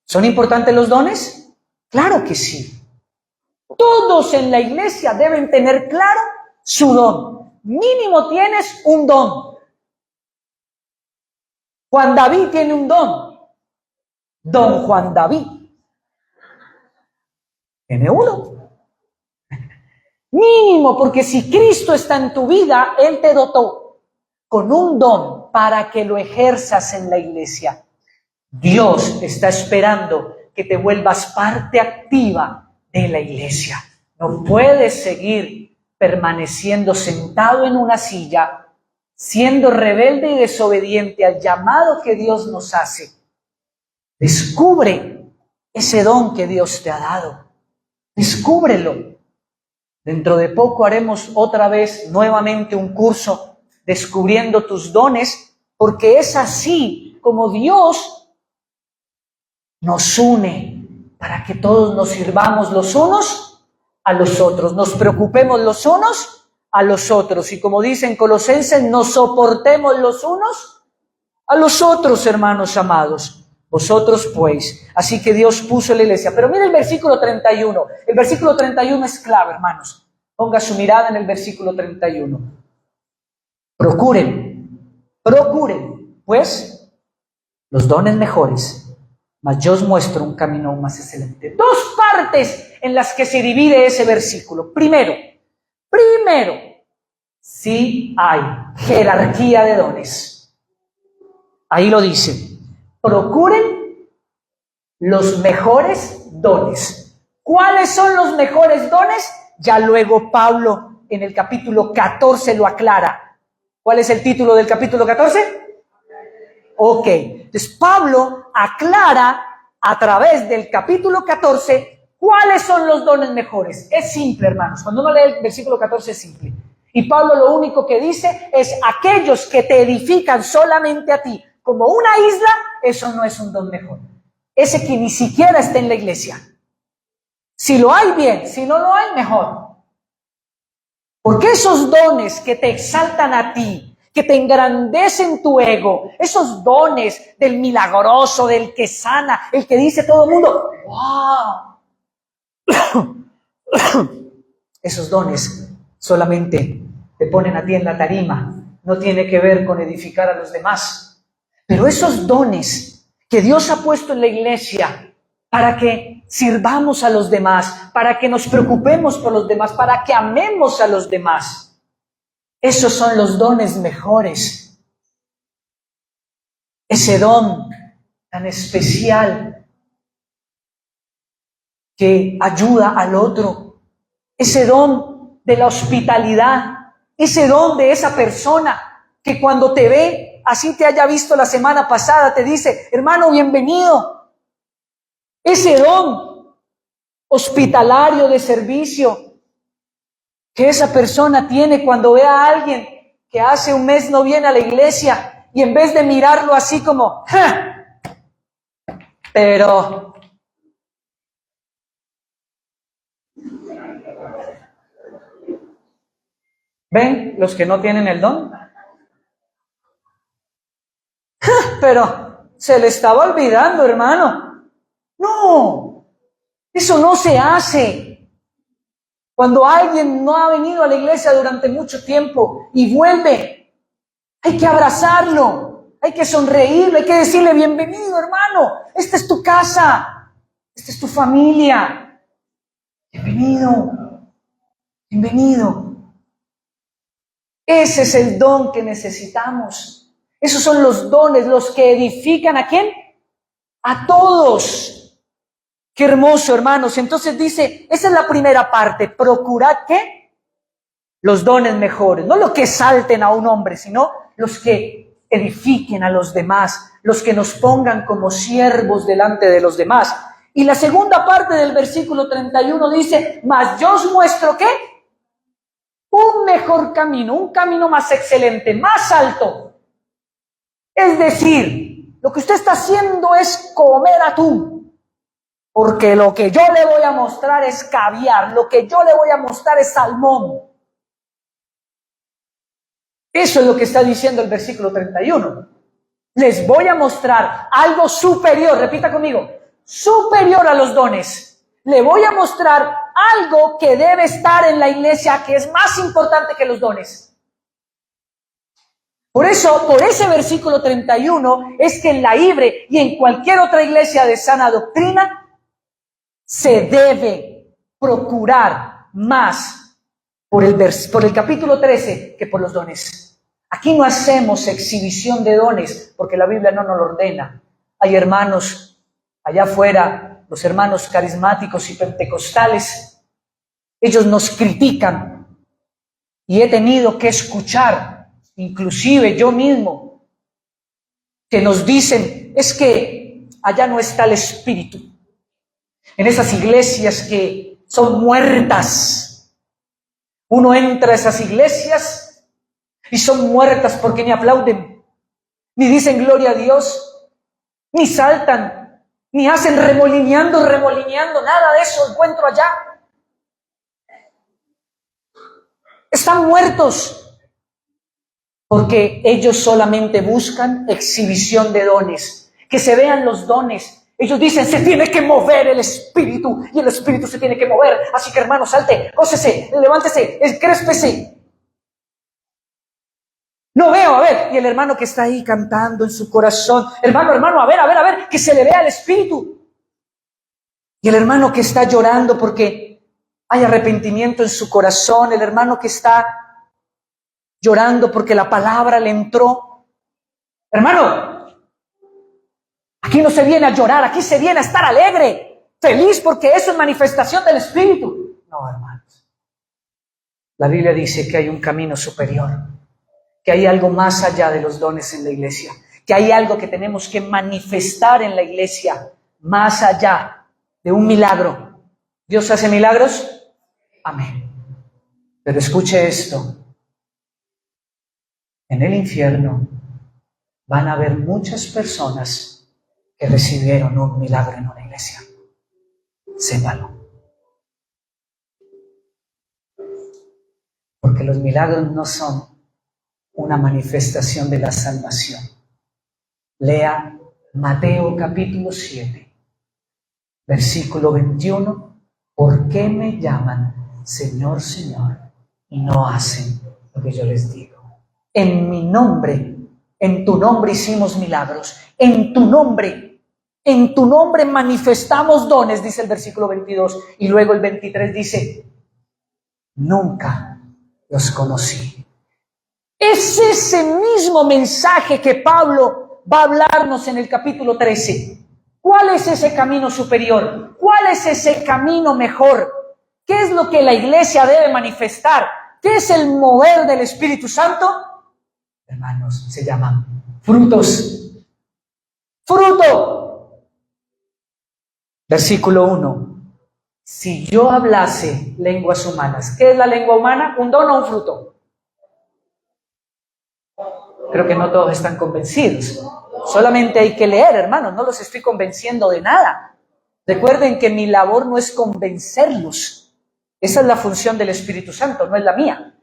¿Son importantes los dones? Claro que sí. Todos en la iglesia deben tener claro su don. Mínimo tienes un don. Juan David tiene un don. Don Juan David tiene uno. Mínimo, porque si Cristo está en tu vida, Él te dotó con un don para que lo ejerzas en la iglesia. Dios está esperando que te vuelvas parte activa de la iglesia. No puedes seguir permaneciendo sentado en una silla, siendo rebelde y desobediente al llamado que Dios nos hace. Descubre ese don que Dios te ha dado. Descúbrelo. Dentro de poco haremos otra vez nuevamente un curso descubriendo tus dones, porque es así como Dios nos une para que todos nos sirvamos los unos a los otros, nos preocupemos los unos a los otros y, como dicen Colosenses, nos soportemos los unos a los otros, hermanos amados. Vosotros pues, así que Dios puso en la iglesia. Pero mira el versículo 31. El versículo 31 es clave, hermanos. Ponga su mirada en el versículo 31. Procuren, pues, los dones mejores, mas yo os muestro un camino aún más excelente. Dos partes en las que se divide ese versículo. Primero, sí hay jerarquía de dones. Ahí lo dice. Procuren los mejores dones. ¿Cuáles son los mejores dones? Ya luego Pablo en el capítulo 14 lo aclara. ¿Cuál es el título del capítulo 14? Ok. Entonces Pablo aclara a través del capítulo 14 cuáles son los dones mejores. Es simple, hermanos. Cuando uno lee el versículo 14 es simple. Y Pablo lo único que dice es: aquellos que te edifican solamente a ti como una isla, eso no es un don mejor. Ese que ni siquiera está en la iglesia. Si lo hay, bien. Si no lo hay, mejor. Porque esos dones que te exaltan a ti, que te engrandecen tu ego, esos dones del milagroso, del que sana, el que dice todo el mundo, ¡wow! Esos dones solamente te ponen a ti en la tarima, no tiene que ver con edificar a los demás. Pero esos dones que Dios ha puesto en la iglesia para que sirvamos a los demás, para que nos preocupemos por los demás, para que amemos a los demás, esos son los dones mejores. Ese don tan especial que ayuda al otro, ese don de la hospitalidad, ese don de esa persona que cuando te ve, así te haya visto la semana pasada, te dice: hermano, bienvenido. Ese don hospitalario de servicio que esa persona tiene cuando ve a alguien que hace un mes no viene a la iglesia y en vez de mirarlo así como, ¡ja! Pero ¿ven los que no tienen el don? ¡Ja! Pero se le estaba olvidando, hermano. No, eso no se hace. Cuando alguien no ha venido a la iglesia durante mucho tiempo y vuelve, hay que abrazarlo, hay que sonreírle, hay que decirle: bienvenido, hermano, esta es tu casa, esta es tu familia, bienvenido, bienvenido. Ese es el don que necesitamos. Esos son los dones, los que edifican ¿a quién? A todos. Qué hermoso, hermanos. Entonces dice, esa es la primera parte: procurad ¿qué? Los dones mejores, no los que exalten a un hombre, sino los que edifiquen a los demás, los que nos pongan como siervos delante de los demás. Y la segunda parte del versículo 31 dice: mas yo os muestro ¿qué? Un mejor camino, un camino más excelente, más alto. Es decir, lo que usted está haciendo es comer atún. Porque lo que yo le voy a mostrar es caviar, lo que yo le voy a mostrar es salmón. Eso es lo que está diciendo el versículo 31. Les voy a mostrar algo superior, repita conmigo, superior a los dones. Le voy a mostrar algo que debe estar en la iglesia, que es más importante que los dones. Por eso, por ese versículo 31, es que en la IBRE y en cualquier otra iglesia de sana doctrina, se debe procurar más por el capítulo 13 que por los dones. Aquí no hacemos exhibición de dones porque la Biblia no nos lo ordena. Hay hermanos allá afuera, los hermanos carismáticos y pentecostales, ellos nos critican y he tenido que escuchar, inclusive yo mismo, que nos dicen: es que allá no está el Espíritu. En esas iglesias que son muertas. Uno entra a esas iglesias y son muertas porque ni aplauden, ni dicen gloria a Dios, ni saltan, ni hacen remolineando, nada de eso encuentro allá. Están muertos porque ellos solamente buscan exhibición de dones, que se vean los dones. Ellos dicen: se tiene que mover el Espíritu, y el Espíritu se tiene que mover. Así que, hermano, salte, gócese, levántese, encréspese. No veo, a ver, y el hermano que está ahí cantando en su corazón, hermano, a ver, que se le vea el espíritu. Y el hermano que está llorando porque hay arrepentimiento en su corazón, el hermano que está llorando porque la palabra le entró. Hermano, aquí no se viene a llorar, aquí se viene a estar alegre, feliz, porque eso es manifestación del espíritu. No, hermanos. La Biblia dice que hay un camino superior, que hay algo más allá de los dones en la iglesia, que hay algo que tenemos que manifestar en la iglesia, más allá de un milagro. ¿Dios hace milagros? Amén. Pero escuche esto. En el infierno van a haber muchas personas que recibieron un milagro en una iglesia. Sépalo. Porque los milagros no son una manifestación de la salvación. Lea Mateo capítulo 7, versículo 21. ¿Por qué me llaman Señor, Señor, y no hacen lo que yo les digo? En mi nombre, en tu nombre hicimos milagros, en tu nombre manifestamos dones, dice el versículo 22, y luego el 23 dice, nunca los conocí. Es ese mismo mensaje que Pablo va a hablarnos en el capítulo 13. ¿Cuál es ese camino superior? ¿Cuál es ese camino mejor? ¿Qué es lo que la iglesia debe manifestar? ¿Qué es el mover del Espíritu Santo? Hermanos, se llaman frutos. Fruto. Versículo 1. Si yo hablase lenguas humanas, ¿qué es la lengua humana? ¿Un don o un fruto? Creo que no todos están convencidos. Solamente hay que leer, hermanos, no los estoy convenciendo de nada. Recuerden que mi labor no es convencerlos. Esa es la función del Espíritu Santo, no es la mía.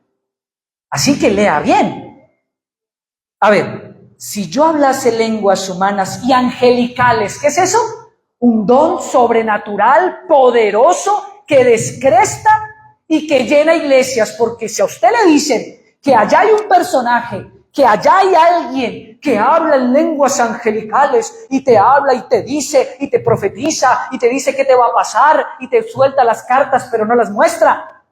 Así que lea bien. A ver, si yo hablase lenguas humanas y angelicales, ¿qué es eso? Un don sobrenatural, poderoso, que descresta y que llena iglesias. Porque si a usted le dicen que allá hay un personaje, que allá hay alguien que habla en lenguas angelicales y te habla y te dice y te profetiza y te dice qué te va a pasar y te suelta las cartas pero no las muestra.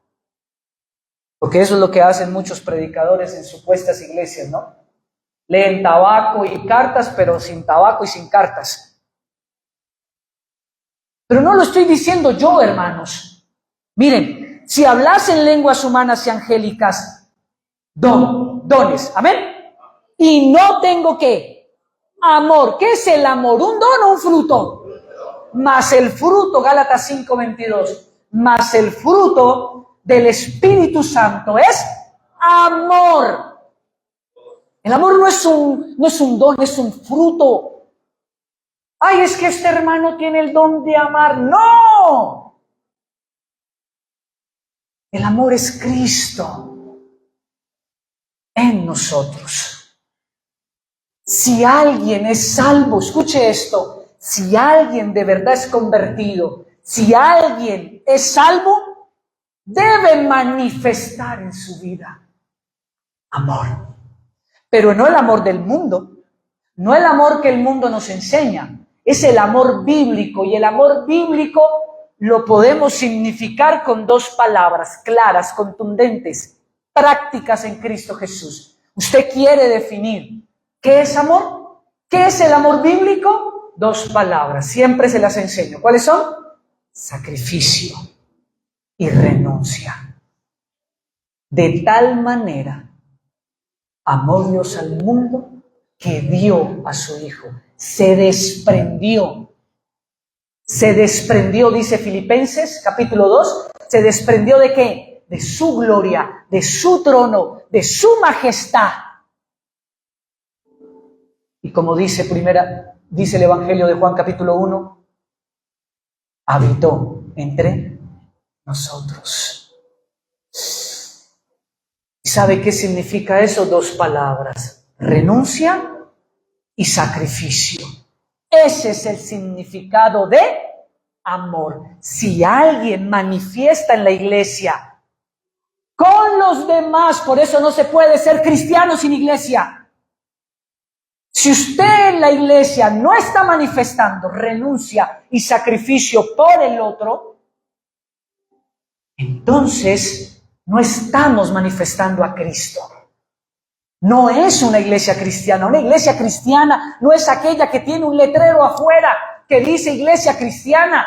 Porque eso es lo que hacen muchos predicadores en supuestas iglesias, ¿no? Leen tabaco y cartas, pero sin tabaco y sin cartas. Pero no lo estoy diciendo yo, hermanos. Miren, si hablasen lenguas humanas y angélicas, dones, amén. Y no tengo ¿qué? Amor. ¿Qué es el amor? ¿Un don o un fruto? Más el fruto, Gálatas 5:22, más el fruto del Espíritu Santo es amor. El amor no es un don, es un fruto. Ay, es que este hermano tiene el don de amar. ¡No! El amor es Cristo en nosotros. Si alguien es salvo, escuche esto, si alguien de verdad es convertido, si alguien es salvo, debe manifestar en su vida amor. Pero no el amor del mundo, no el amor que el mundo nos enseña, es el amor bíblico, y el amor bíblico lo podemos significar con dos palabras claras, contundentes, prácticas en Cristo Jesús. Usted quiere definir ¿qué es amor? ¿Qué es el amor bíblico? Dos palabras, siempre se las enseño. ¿Cuáles son? Sacrificio y renuncia. De tal manera amó Dios al mundo que dio a su Hijo. Se desprendió, dice Filipenses capítulo 2, se desprendió ¿de qué? De su gloria, de su trono, de su majestad. Y como dice el Evangelio de Juan capítulo 1, habitó entre nosotros. ¿Y sabe qué significa eso? Dos palabras, renuncia y sacrificio. Ese es el significado de amor. Si alguien manifiesta en la iglesia con los demás. Por eso no se puede ser cristiano sin iglesia. Si usted en la iglesia no está manifestando renuncia y sacrificio por el otro, entonces no estamos manifestando a Cristo. No es una iglesia cristiana. Una iglesia cristiana no es aquella que tiene un letrero afuera que dice iglesia cristiana.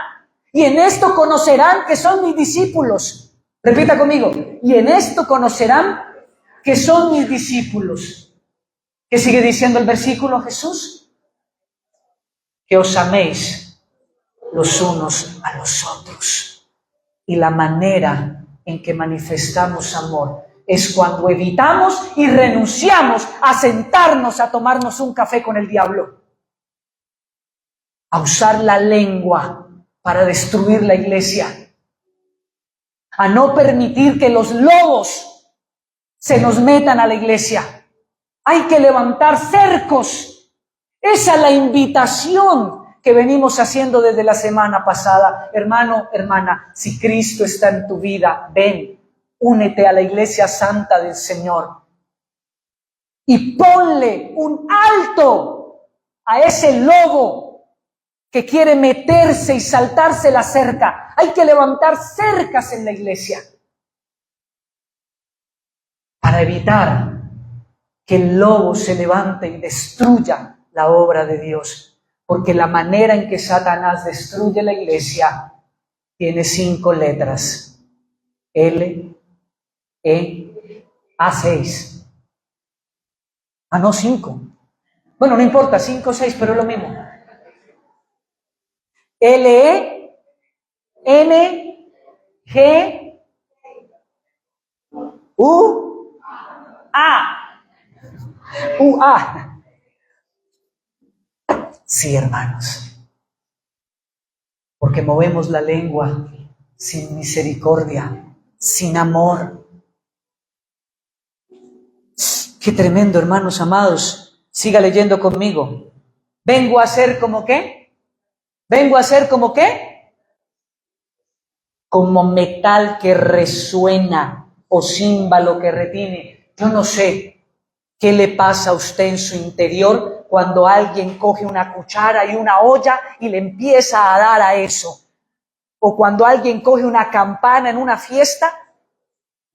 Y en esto conocerán que son mis discípulos. Repita conmigo. Y en esto conocerán que son mis discípulos. ¿Qué sigue diciendo el versículo, Jesús? Que os améis los unos a los otros. Y la manera en que manifestamos amor es cuando evitamos y renunciamos a sentarnos a tomarnos un café con el diablo, a usar la lengua para destruir la iglesia, a no permitir que los lobos se nos metan a la iglesia. Hay que levantar cercos. Esa es la invitación que venimos haciendo desde la semana pasada. Hermano, hermana, si Cristo está en tu vida, ven, únete a la iglesia santa del Señor y ponle un alto a ese lobo que quiere meterse y saltarse la cerca. Hay que levantar cercas en la iglesia para evitar que el lobo se levante y destruya la obra de Dios. Porque la manera en que Satanás destruye la iglesia tiene 5 letras. A6. Ah, no, 5. Bueno, no importa, 5 o 6, pero es lo mismo. LENGUA. Sí, hermanos. Porque movemos la lengua sin misericordia, sin amor. Qué tremendo, hermanos amados. Siga leyendo conmigo. Vengo a ser como qué. Vengo a ser como qué. Como metal que resuena o címbalo que retiene. Yo no sé qué le pasa a usted en su interior cuando alguien coge una cuchara y una olla y le empieza a dar a eso. O cuando alguien coge una campana en una fiesta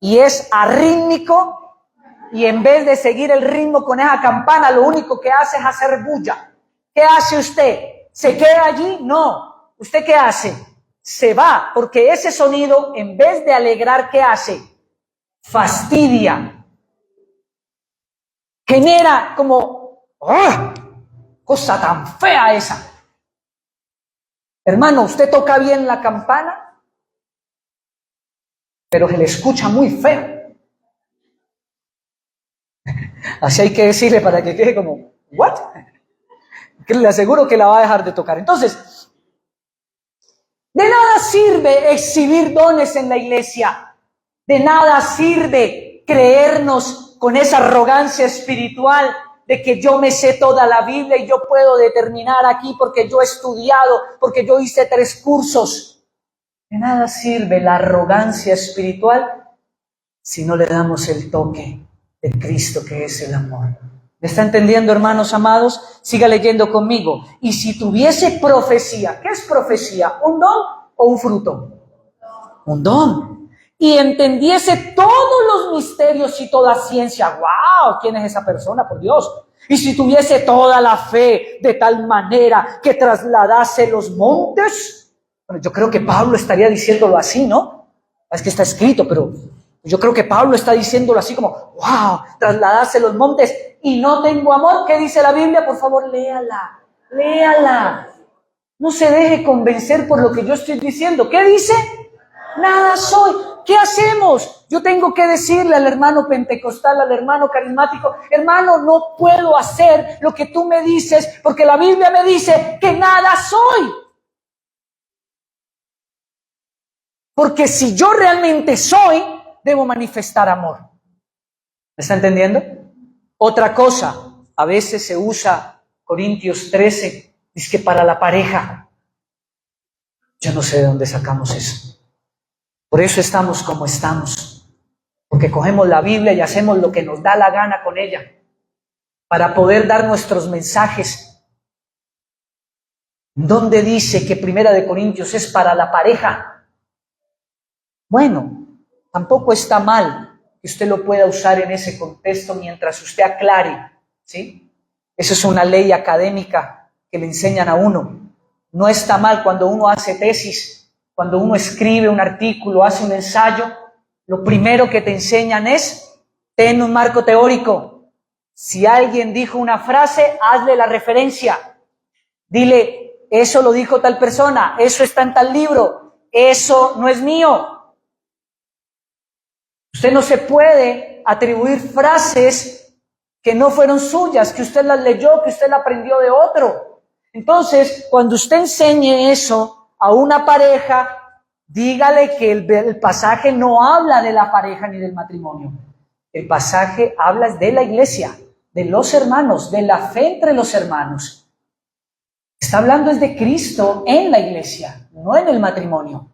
y es arrítmico y en vez de seguir el ritmo con esa campana, lo único que hace es hacer bulla. ¿Qué hace usted? ¿Se queda allí? No. ¿Usted qué hace? Se va, porque ese sonido, en vez de alegrar, ¿qué hace? Fastidia. Genera como, ¡oh! Cosa tan fea esa. Hermano, usted toca bien la campana, pero se le escucha muy feo. Así hay que decirle para que quede como, ¿what? Que le aseguro que la va a dejar de tocar. Entonces, de nada sirve exhibir dones en la iglesia. De nada sirve creernos con esa arrogancia espiritual de que yo me sé toda la Biblia y yo puedo determinar aquí porque yo he estudiado, porque yo hice 3 cursos. De nada sirve la arrogancia espiritual si no le damos el toque de Cristo, que es el amor. ¿Me está entendiendo, hermanos amados? Siga leyendo conmigo. Y si tuviese profecía, ¿qué es profecía? ¿Un don o un fruto? Un don. Y entendiese todos los misterios y toda ciencia. ¡Wow! ¿Quién es esa persona? Por Dios. Y si tuviese toda la fe de tal manera que trasladase los montes. Bueno, yo creo que Pablo estaría diciéndolo así, ¿no? Es que está escrito, pero yo creo que Pablo está diciéndolo así como, ¡wow! Trasladase los montes y no tengo amor. ¿Qué dice la Biblia? Por favor, léala. Léala. No se deje convencer por lo que yo estoy diciendo. ¿Qué dice? Nada soy. ¿Qué hacemos? Yo tengo que decirle al hermano pentecostal, al hermano carismático, hermano, no puedo hacer lo que tú me dices porque la Biblia me dice que nada soy. Porque si yo realmente soy, debo manifestar amor. ¿Me está entendiendo? Otra cosa, a veces se usa Corintios 13, dice que para la pareja. Yo no sé de dónde sacamos eso. Por eso estamos como estamos. porque cogemos la Biblia y hacemos lo que nos da la gana con ella para poder dar nuestros mensajes. ¿Dónde dice que 1 Corintios es para la pareja? Bueno, tampoco está mal que usted lo pueda usar en ese contexto mientras usted aclare, ¿sí? Eso es una ley académica que le enseñan a uno. No está mal cuando uno hace tesis, cuando uno escribe un artículo, hace un ensayo, lo primero que te enseñan es, ten un marco teórico. Si alguien dijo una frase, hazle la referencia. Dile, eso lo dijo tal persona, eso está en tal libro, eso no es mío. Usted no se puede atribuir frases que no fueron suyas, que usted las leyó, que usted las aprendió de otro. Entonces, cuando usted enseñe eso a una pareja, dígale que el pasaje no habla de la pareja ni del matrimonio. El pasaje habla de la iglesia, de los hermanos, de la fe entre los hermanos. Está hablando es de Cristo en la iglesia, no en el matrimonio.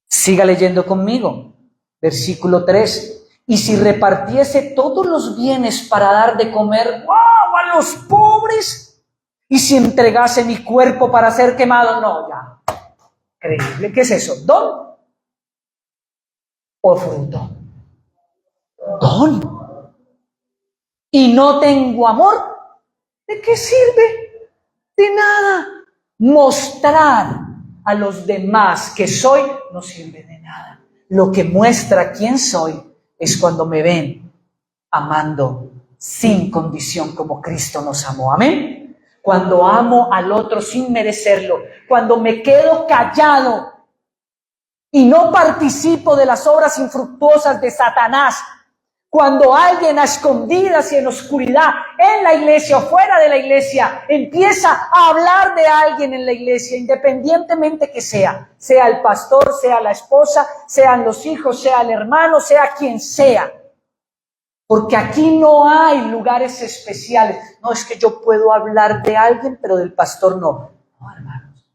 Siga leyendo conmigo. Versículo 3. Y si repartiese todos los bienes para dar de comer, ¡wow!, a los pobres, y si entregase mi cuerpo para ser quemado, no, ya. Increíble. ¿Qué es eso? ¿Don o fruto? Don. Y no tengo amor, ¿de qué sirve? De nada. Mostrar a los demás que soy no sirve de nada. Lo que muestra quién soy es cuando me ven amando sin condición como Cristo nos amó. Amén. Cuando amo al otro sin merecerlo, cuando me quedo callado y no participo de las obras infructuosas de Satanás, cuando alguien a escondidas y en oscuridad, en la iglesia o fuera de la iglesia, empieza a hablar de alguien en la iglesia, independientemente que sea el pastor, sea la esposa, sean los hijos, sea el hermano, sea quien sea. Porque aquí no hay lugares especiales. No es que yo puedo hablar de alguien, pero del pastor no. No, hermanos,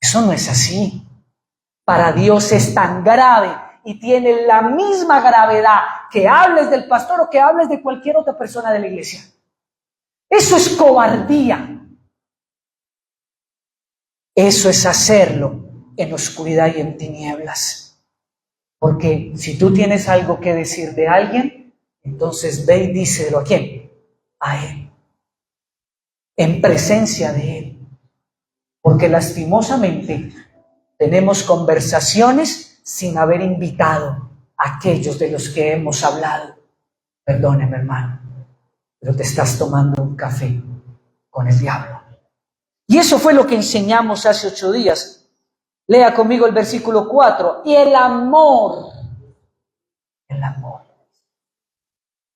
eso no es así. Para Dios es tan grave y tiene la misma gravedad que hables del pastor o que hables de cualquier otra persona de la iglesia. Eso es cobardía. Eso es hacerlo en oscuridad y en tinieblas. Porque si tú tienes algo que decir de alguien, entonces ve y díselo ¿a quién? A él. En presencia de él. Porque lastimosamente tenemos conversaciones sin haber invitado a aquellos de los que hemos hablado. Perdóneme, hermano, pero te estás tomando un café con el diablo. Y eso fue lo que enseñamos hace 8 días. Lea conmigo el versículo 4. Y el amor.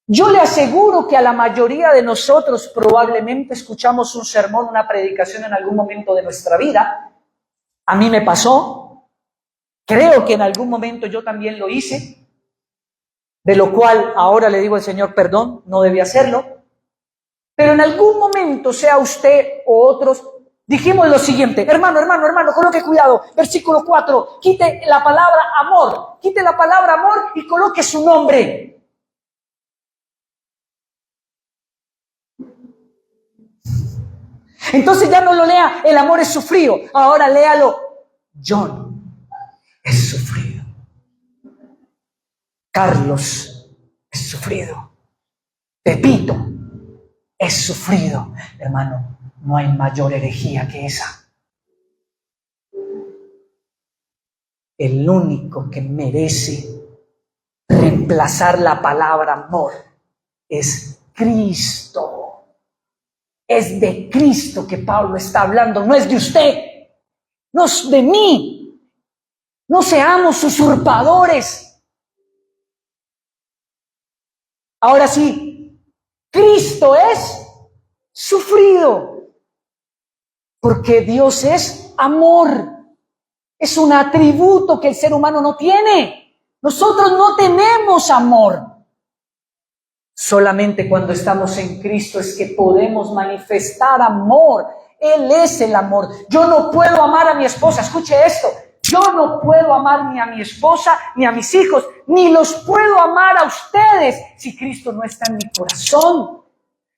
Yo le aseguro que a la mayoría de nosotros probablemente escuchamos un sermón, una predicación en algún momento de nuestra vida. A mí me pasó. Creo que en algún momento yo también lo hice. De lo cual ahora le digo al Señor, perdón, no debí hacerlo. Pero en algún momento, sea usted o otros, dijimos lo siguiente: hermano, coloque cuidado. Versículo 4, quite la palabra amor y coloque su nombre. Entonces ya no lo lea, el amor es sufrido. Ahora léalo, John es sufrido. Carlos es sufrido. Pepito es sufrido. Hermano, no hay mayor herejía que esa. El único que merece reemplazar la palabra amor es Cristo. Es de Cristo que Pablo está hablando, no es de usted, no es de mí. No seamos usurpadores. Ahora sí, Cristo es sufrido, porque Dios es amor. Es un atributo que el ser humano no tiene. Nosotros no tenemos amor. Solamente cuando estamos en Cristo es que podemos manifestar amor. Él es el amor. Yo no puedo amar a mi esposa. Escuche esto. Yo no puedo amar ni a mi esposa, ni a mis hijos, ni los puedo amar a ustedes si Cristo no está en mi corazón,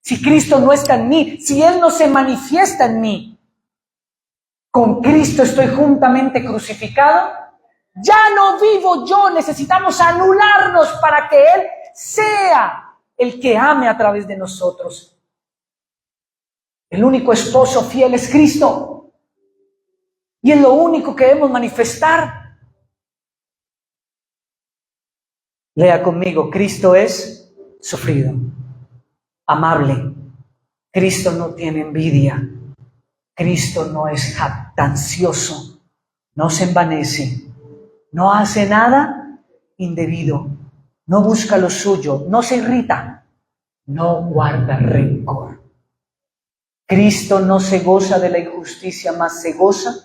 si Cristo no está en mí, si Él no se manifiesta en mí. Con Cristo estoy juntamente crucificado. Ya no vivo yo, necesitamos anularnos para que Él sea el que ame a través de nosotros. El único esposo fiel es Cristo. Y es lo único que debemos manifestar. Lea conmigo, Cristo es sufrido, amable. Cristo no tiene envidia. Cristo no es jactancioso, no se envanece, no hace nada indebido, no busca lo suyo, no se irrita, no guarda rencor. Cristo no se goza de la injusticia, mas se goza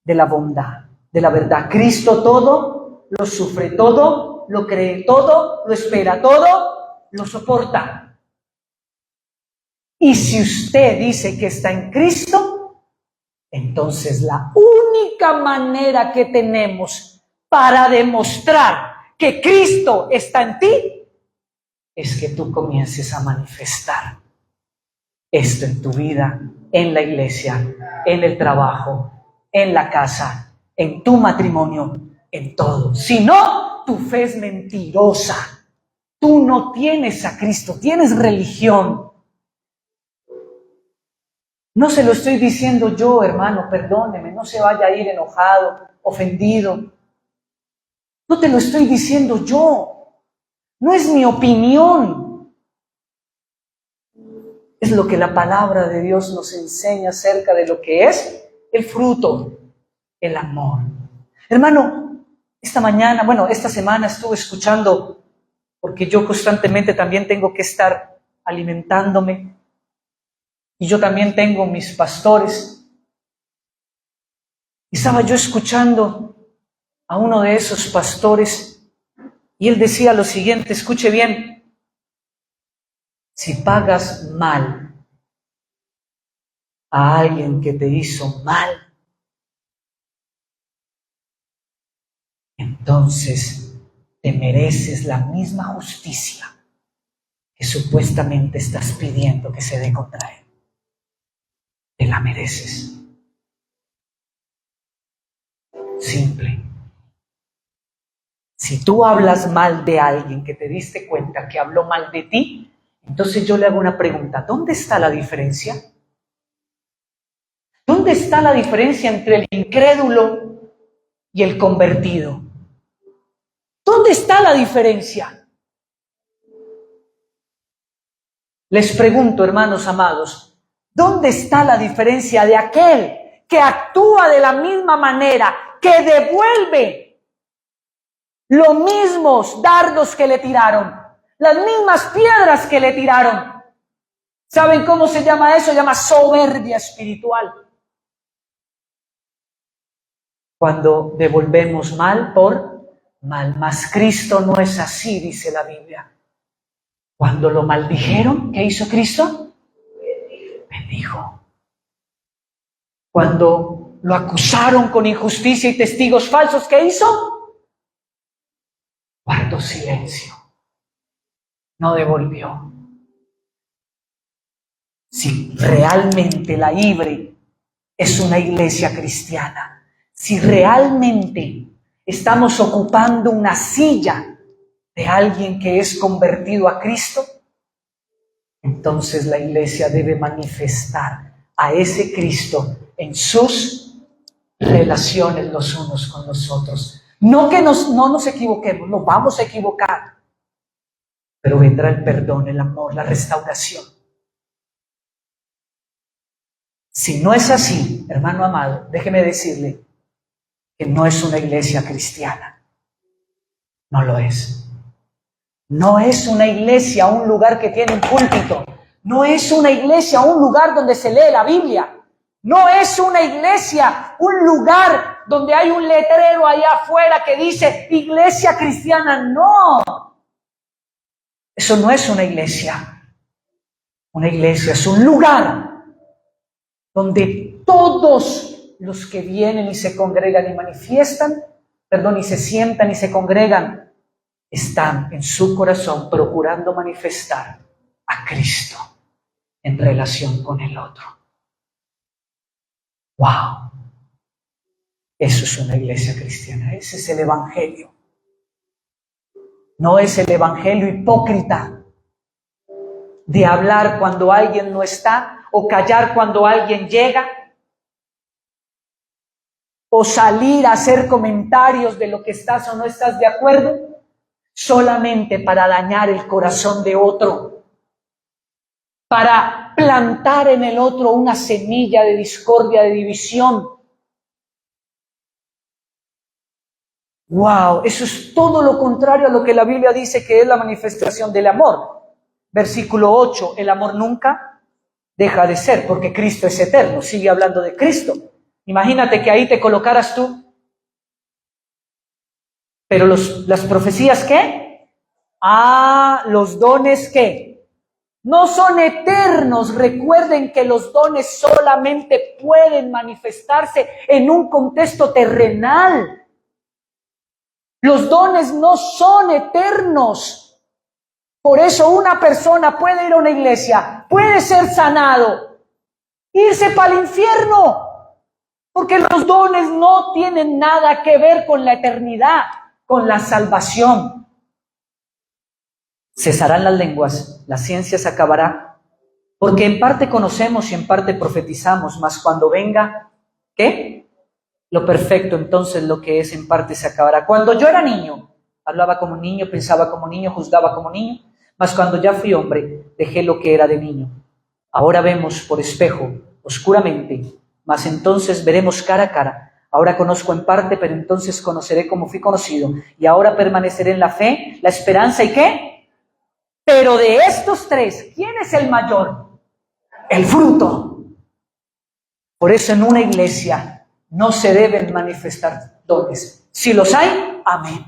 de la bondad, de la verdad. Cristo todo lo sufre, todo lo cree, todo lo espera, todo lo soporta. Y si usted dice que está en Cristo, entonces la única manera que tenemos para demostrar que Cristo está en ti es que tú comiences a manifestar esto en tu vida, en la iglesia, en el trabajo, en la casa, en tu matrimonio, en todo. Si no, tu fe es mentirosa. Tú no tienes a Cristo, tienes religión. No se lo estoy diciendo yo, hermano, perdóneme, no se vaya a ir enojado, ofendido. No te lo estoy diciendo yo. No es mi opinión. Es lo que la palabra de Dios nos enseña acerca de lo que es el fruto, el amor. Hermano, esta semana estuve escuchando, porque yo constantemente también tengo que estar alimentándome, y yo también tengo mis pastores, y estaba yo escuchando a uno de esos pastores, y él decía lo siguiente, escuche bien: si pagas mal a alguien que te hizo mal, entonces te mereces la misma justicia que supuestamente estás pidiendo que se dé contra él. Te la mereces. Simple. Si tú hablas mal de alguien que te diste cuenta que habló mal de ti, entonces yo le hago una pregunta: ¿dónde está la diferencia? ¿Dónde está la diferencia entre el incrédulo y el convertido? ¿Dónde está la diferencia? Les pregunto, hermanos amados, ¿dónde está la diferencia de aquel que actúa de la misma manera, que devuelve los mismos dardos que le tiraron, las mismas piedras que le tiraron? ¿Saben cómo se llama eso? Se llama soberbia espiritual. Cuando devolvemos mal por mal. Mas Cristo no es así, dice la Biblia. Cuando lo maldijeron, ¿qué hizo Cristo? Bendijo. Cuando lo acusaron con injusticia y testigos falsos, ¿qué hizo? Guardó silencio. No devolvió. Si realmente la Ibre es una iglesia cristiana, si realmente estamos ocupando una silla de alguien que es convertido a Cristo, entonces la iglesia debe manifestar a ese Cristo en sus relaciones los unos con los otros. No que no nos equivoquemos, nos vamos a equivocar, pero vendrá el perdón, el amor, la restauración. Si no es así, hermano amado, déjeme decirle que no es una iglesia cristiana. No lo es. No es una iglesia, un lugar que tiene un púlpito. No es una iglesia, un lugar donde se lee la Biblia. No es una iglesia, un lugar donde hay un letrero allá afuera que dice iglesia cristiana. No. Eso no es una iglesia. Una iglesia es un lugar donde todos los que vienen y se congregan y manifiestan, y se sientan y se congregan, están en su corazón procurando manifestar a Cristo en relación con el otro. ¡Wow! Eso es una iglesia cristiana, ese es el evangelio. No es el evangelio hipócrita de hablar cuando alguien no está, o callar cuando alguien llega, o salir a hacer comentarios de lo que estás o no estás de acuerdo, solamente para dañar el corazón de otro, para plantar en el otro una semilla de discordia, de división. ¡Wow! Eso es todo lo contrario a lo que la Biblia dice que es la manifestación del amor. Versículo 8, el amor nunca deja de ser, porque Cristo es eterno. Sigue hablando de Cristo. Imagínate que ahí te colocaras tú. Pero las profecías, ¿qué? Los dones, ¿qué? No son eternos. Recuerden que los dones solamente pueden manifestarse en un contexto terrenal. Los dones no son eternos. Por eso una persona puede ir a una iglesia, puede ser sanado, irse para el infierno, porque los dones no tienen nada que ver con la eternidad, con la salvación. Cesarán las lenguas, la ciencia se acabará, porque en parte conocemos y en parte profetizamos, mas cuando venga, ¿qué? Lo perfecto, entonces lo que es en parte se acabará. Cuando yo era niño, hablaba como niño, pensaba como niño, juzgaba como niño, mas cuando ya fui hombre, dejé lo que era de niño. Ahora vemos por espejo, oscuramente, mas entonces veremos cara a cara. Ahora conozco en parte, pero entonces conoceré como fui conocido. Y ahora permaneceré en la fe, la esperanza y ¿qué? Pero de estos tres, ¿quién es el mayor? El fruto. Por eso en una iglesia no se deben manifestar dones. Si los hay, amén.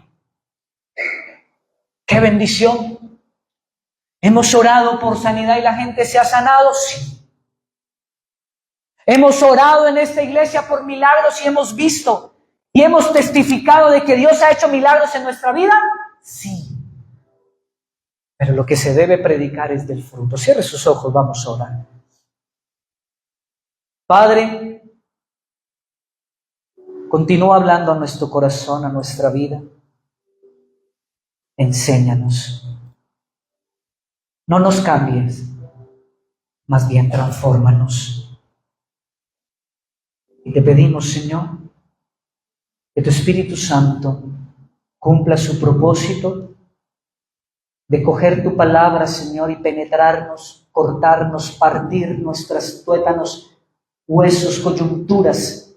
¡Qué bendición! ¿Hemos orado por sanidad y la gente se ha sanado? Sí. ¿Hemos orado en esta iglesia por milagros y hemos visto y hemos testificado de que Dios ha hecho milagros en nuestra vida? Sí. Pero lo que se debe predicar es del fruto. Cierre sus ojos, vamos a orar. Padre, continúa hablando a nuestro corazón, a nuestra vida. Enséñanos. No nos cambies, más bien transfórmanos. Y te pedimos, Señor, que tu Espíritu Santo cumpla su propósito de coger tu palabra, Señor, y penetrarnos, cortarnos, partir nuestras tuétanos, huesos, coyunturas,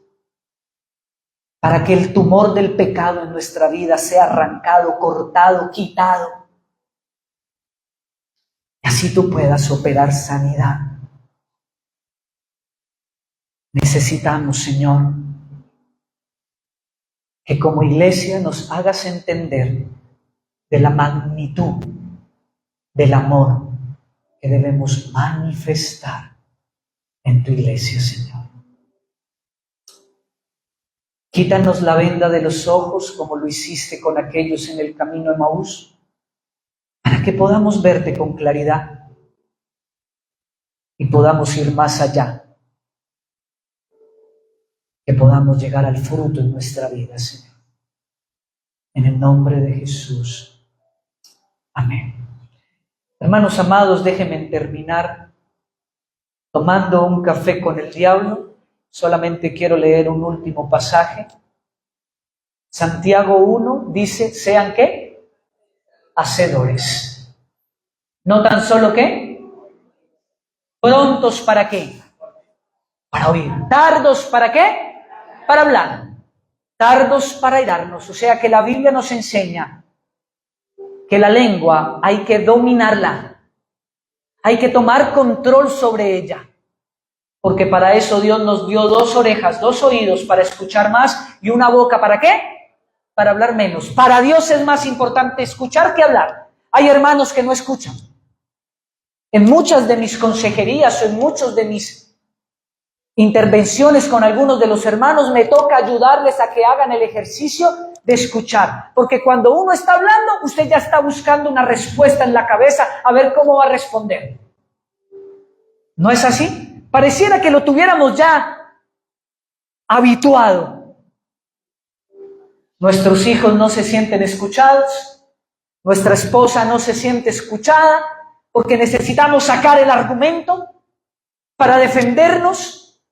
para que el tumor del pecado en nuestra vida sea arrancado, cortado, quitado. Y así tú puedas operar sanidad. Necesitamos, Señor, que como iglesia nos hagas entender de la magnitud del amor que debemos manifestar en tu iglesia, Señor. Quítanos la venda de los ojos como lo hiciste con aquellos en el camino de Emaús, para que podamos verte con claridad y podamos ir más allá, que podamos llegar al fruto en nuestra vida, Señor. En el nombre de Jesús. Amén. Hermanos amados, déjenme terminar tomando un café con el diablo. Solamente quiero leer un último pasaje. Santiago 1 dice, ¿sean qué? Hacedores. No tan solo qué, prontos para qué, para oír, tardos para qué, para hablar, tardos para airarnos. O sea que la Biblia nos enseña que la lengua hay que dominarla, hay que tomar control sobre ella, porque para eso Dios nos dio 2 orejas, 2 oídos para escuchar más y una boca ¿para qué? Para hablar menos. Para Dios es más importante escuchar que hablar. Hay hermanos que no escuchan. En muchas de mis consejerías o en muchos de mis intervenciones con algunos de los hermanos, me toca ayudarles a que hagan el ejercicio de escuchar. Porque cuando uno está hablando, usted ya está buscando una respuesta en la cabeza a ver cómo va a responder. ¿No es así? Pareciera que lo tuviéramos ya habituado. Nuestros hijos no se sienten escuchados, nuestra esposa no se siente escuchada, porque necesitamos sacar el argumento para defendernos,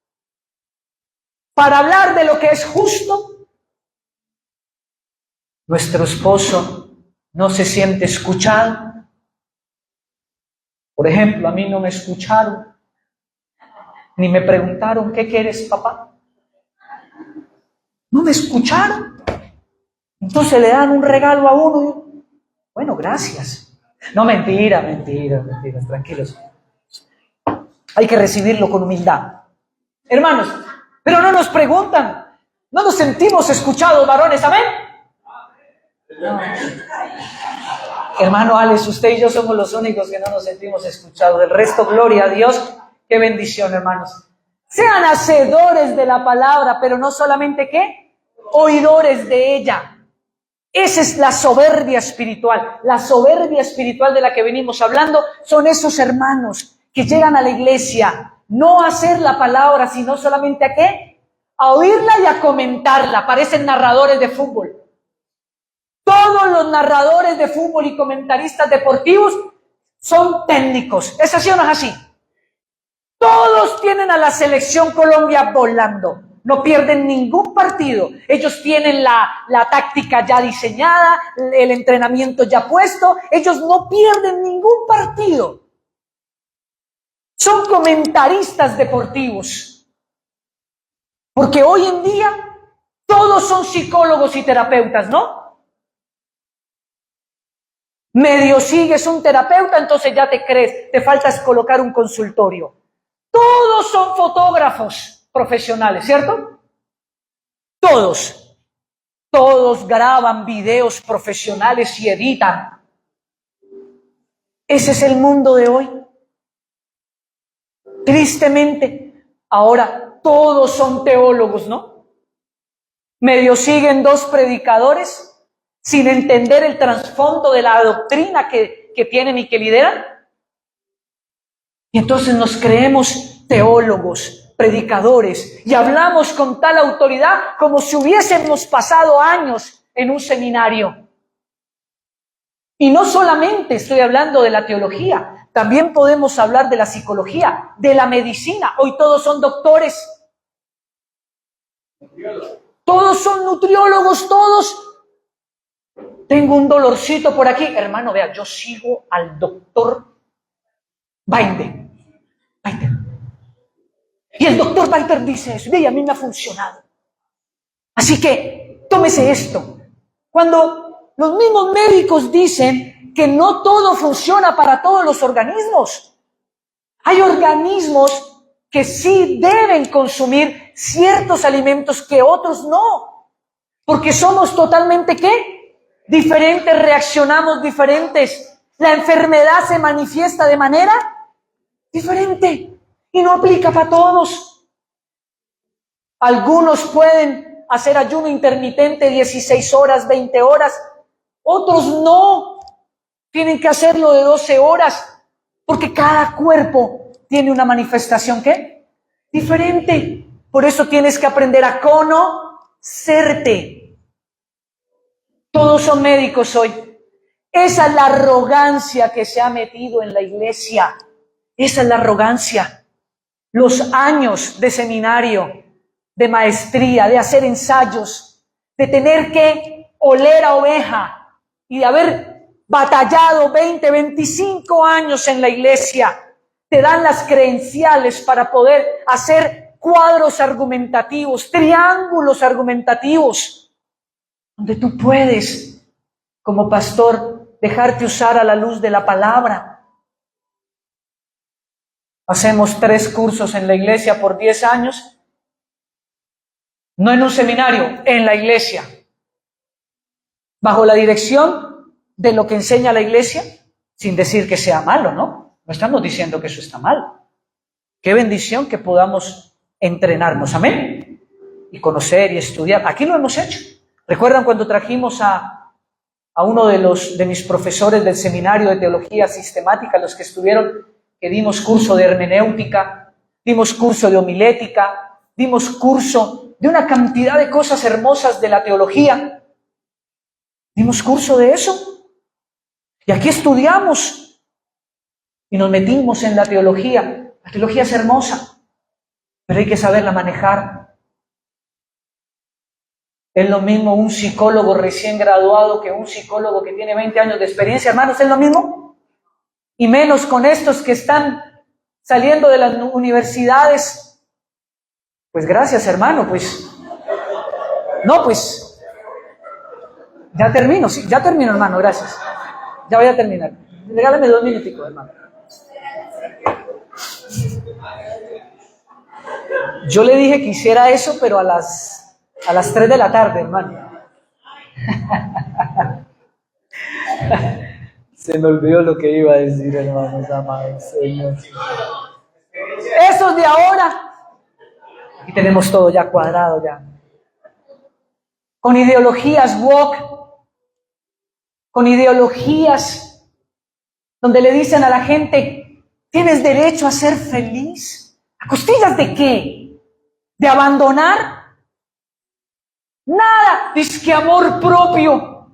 para hablar de lo que es justo. Nuestro esposo no se siente escuchado. Por ejemplo, a mí no me escucharon, ni me preguntaron, ¿qué quieres, papá? No me escucharon. Entonces le dan un regalo a uno. Bueno, gracias. No, mentira, tranquilos. Hay que recibirlo con humildad. Hermanos, pero no nos preguntan, no nos sentimos escuchados, varones, ¿amén? No. Hermano Alex, usted y yo somos los únicos que no nos sentimos escuchados. El resto, gloria a Dios. Qué bendición, hermanos. Sean hacedores de la palabra, pero no solamente, ¿qué? Oidores de ella. Esa es la soberbia espiritual. La soberbia espiritual de la que venimos hablando son esos hermanos que llegan a la iglesia no a hacer la palabra, sino solamente ¿a qué? A oírla y a comentarla. Parecen narradores de fútbol. Todos los narradores de fútbol y comentaristas deportivos son técnicos. ¿Es así o no es así? Todos tienen a la selección Colombia volando. No pierden ningún partido. Ellos tienen la táctica ya diseñada, el entrenamiento ya puesto. Ellos no pierden ningún partido. Son comentaristas deportivos. Porque hoy en día todos son psicólogos y terapeutas, ¿no? Medio sigues un terapeuta, entonces ya te crees, te falta es colocar un consultorio. Todos son fotógrafos profesionales, ¿cierto? Todos graban videos profesionales y editan. Ese es el mundo de hoy. Tristemente, ahora todos son teólogos, ¿no? Medio siguen dos predicadores sin entender el trasfondo de la doctrina que tienen y que lideran. Y entonces nos creemos teólogos, predicadores, y hablamos con tal autoridad como si hubiésemos pasado años en un seminario. Y no solamente estoy hablando de la teología, también podemos hablar de la psicología, de la medicina. Hoy todos son doctores. Todos son nutriólogos, todos. Tengo un dolorcito por aquí. Hermano, vea, yo sigo al doctor Binder. Y el doctor Binder dice eso, y a mí me ha funcionado. Así que, tómese esto. Cuando los mismos médicos dicen que no todo funciona para todos los organismos, hay organismos que sí deben consumir ciertos alimentos que otros no. Porque somos totalmente, ¿qué? Diferentes, reaccionamos diferentes. La enfermedad se manifiesta de manera diferente y no aplica para todos. Algunos pueden hacer ayuno intermitente 16 horas, 20 horas. Otros no. Tienen que hacerlo de 12 horas porque cada cuerpo tiene una manifestación, ¿qué? Diferente. Por eso tienes que aprender a conocerte. Todos son médicos hoy. Esa es la arrogancia que se ha metido en la iglesia. Esa es la arrogancia. Los años de seminario, de maestría, de hacer ensayos, de tener que oler a oveja y de haber batallado 20, 25 años en la iglesia, te dan las credenciales para poder hacer cuadros argumentativos, triángulos argumentativos, donde tú puedes, como pastor, dejarte usar a la luz de la palabra. Hacemos 3 cursos en la iglesia por 10 años, no en un seminario, en la iglesia, bajo la dirección de lo que enseña la iglesia, sin decir que sea malo, ¿no? No estamos diciendo que eso está mal. Qué bendición que podamos entrenarnos, amén, y conocer y estudiar. Aquí lo hemos hecho. ¿Recuerdan cuando trajimos a uno de mis profesores del seminario de teología sistemática, los que estuvieron, que dimos curso de hermenéutica, dimos curso de homilética, dimos curso de una cantidad de cosas hermosas de la teología? Dimos curso de eso. Y aquí estudiamos y nos metimos en la teología. La teología es hermosa, pero hay que saberla manejar. Es lo mismo un psicólogo recién graduado que un psicólogo que tiene 20 años de experiencia, hermanos, ¿es lo mismo? Y menos con estos que están saliendo de las universidades. Pues gracias, hermano, pues. No, pues. Ya termino, sí, ya termino, hermano, gracias. Ya voy a terminar. Regálame 2 minuticos, hermano. Yo le dije que hiciera eso, pero a las 3 de la tarde, hermano. Se me olvidó lo que iba a decir, hermanos amados, Señor. Esos de ahora. Y tenemos todo ya cuadrado ya. Con ideologías woke, con ideologías donde le dicen a la gente, tienes derecho a ser feliz. ¿A costillas de qué? ¿De abandonar? Nada, dice que amor propio.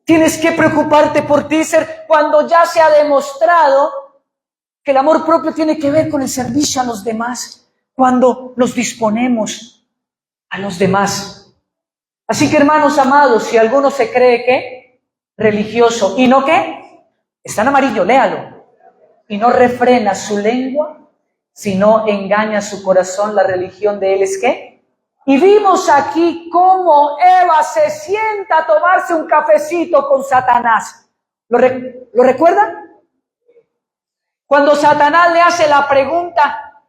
Tienes que preocuparte por ti, cuando ya se ha demostrado que el amor propio tiene que ver con el servicio a los demás, cuando nos disponemos a los demás. Así que, hermanos amados, si alguno se cree que religioso y no qué, está en amarillo, léalo, y no refrena su lengua, sino engaña su corazón, la religión de él es ¿qué? Y vimos aquí cómo Eva se sienta a tomarse un cafecito con Satanás. ¿Lo recuerdan? Cuando Satanás le hace la pregunta,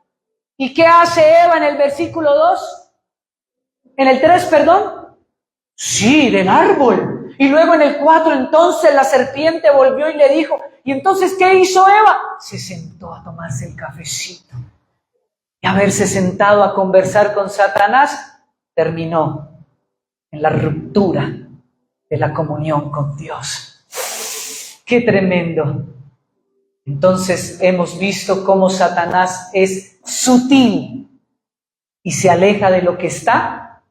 ¿y qué hace Eva en el versículo 2? En el 3, perdón. Sí, del árbol. Y luego en el 4, entonces la serpiente volvió y le dijo, ¿y entonces qué hizo Eva? Se sentó a tomarse el cafecito. Y haberse sentado a conversar con Satanás, terminó en la ruptura de la comunión con Dios. ¡Qué tremendo! Entonces hemos visto cómo Satanás es sutil y se aleja de lo que está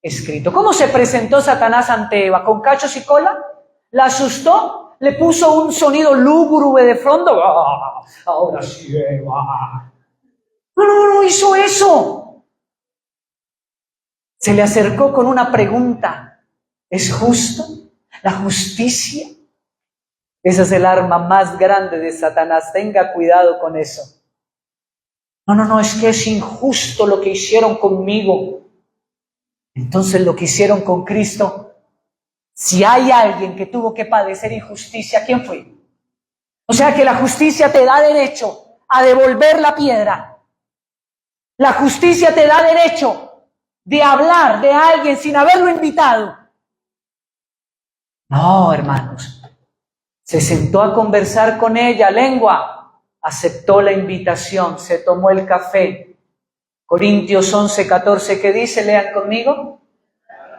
escrito. ¿Cómo se presentó Satanás ante Eva? ¿Con cachos y cola? ¿La asustó? ¿Le puso un sonido lúgubre de fondo? ¡Ah, ahora sí, Eva! No hizo eso. Se le acercó con una pregunta. ¿Es justo? ¿La justicia? Esa es el arma más grande de Satanás. Tenga cuidado con eso. No, es que es injusto lo que hicieron conmigo. Entonces lo que hicieron con Cristo, si hay alguien que tuvo que padecer injusticia, ¿quién fue? O sea que la justicia te da derecho a devolver la piedra. La justicia te da derecho de hablar de alguien sin haberlo invitado. No, hermanos. Se sentó a conversar con ella, lengua, aceptó la invitación, se tomó el café. Corintios 11:14, ¿qué dice? Lean conmigo.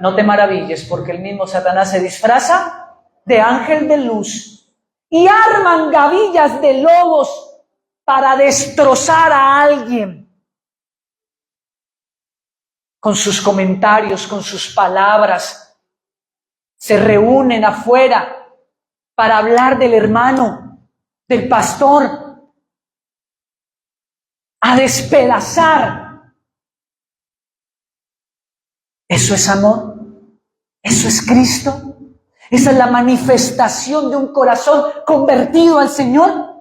No te maravilles, porque el mismo Satanás se disfraza de ángel de luz y arman gavillas de lobos para destrozar a alguien. Con sus comentarios, con sus palabras, se reúnen afuera para hablar del hermano, del pastor, a despedazar. ¿Eso es amor? ¿Eso es Cristo? ¿Esa es la manifestación de un corazón convertido al Señor?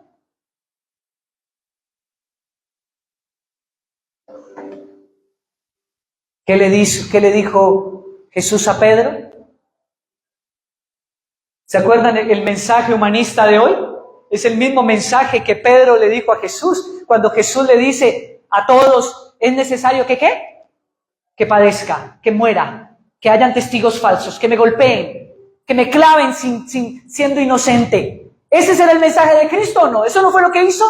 ¿Qué le dijo Jesús a Pedro? ¿Se acuerdan el mensaje humanista de hoy? Es el mismo mensaje que Pedro le dijo a Jesús, cuando Jesús le dice a todos, es necesario que ¿qué? Que padezca, que muera, que hayan testigos falsos, que me golpeen, que me claven siendo inocente. ¿Ese será el mensaje de Cristo o no? ¿Eso no fue lo que hizo?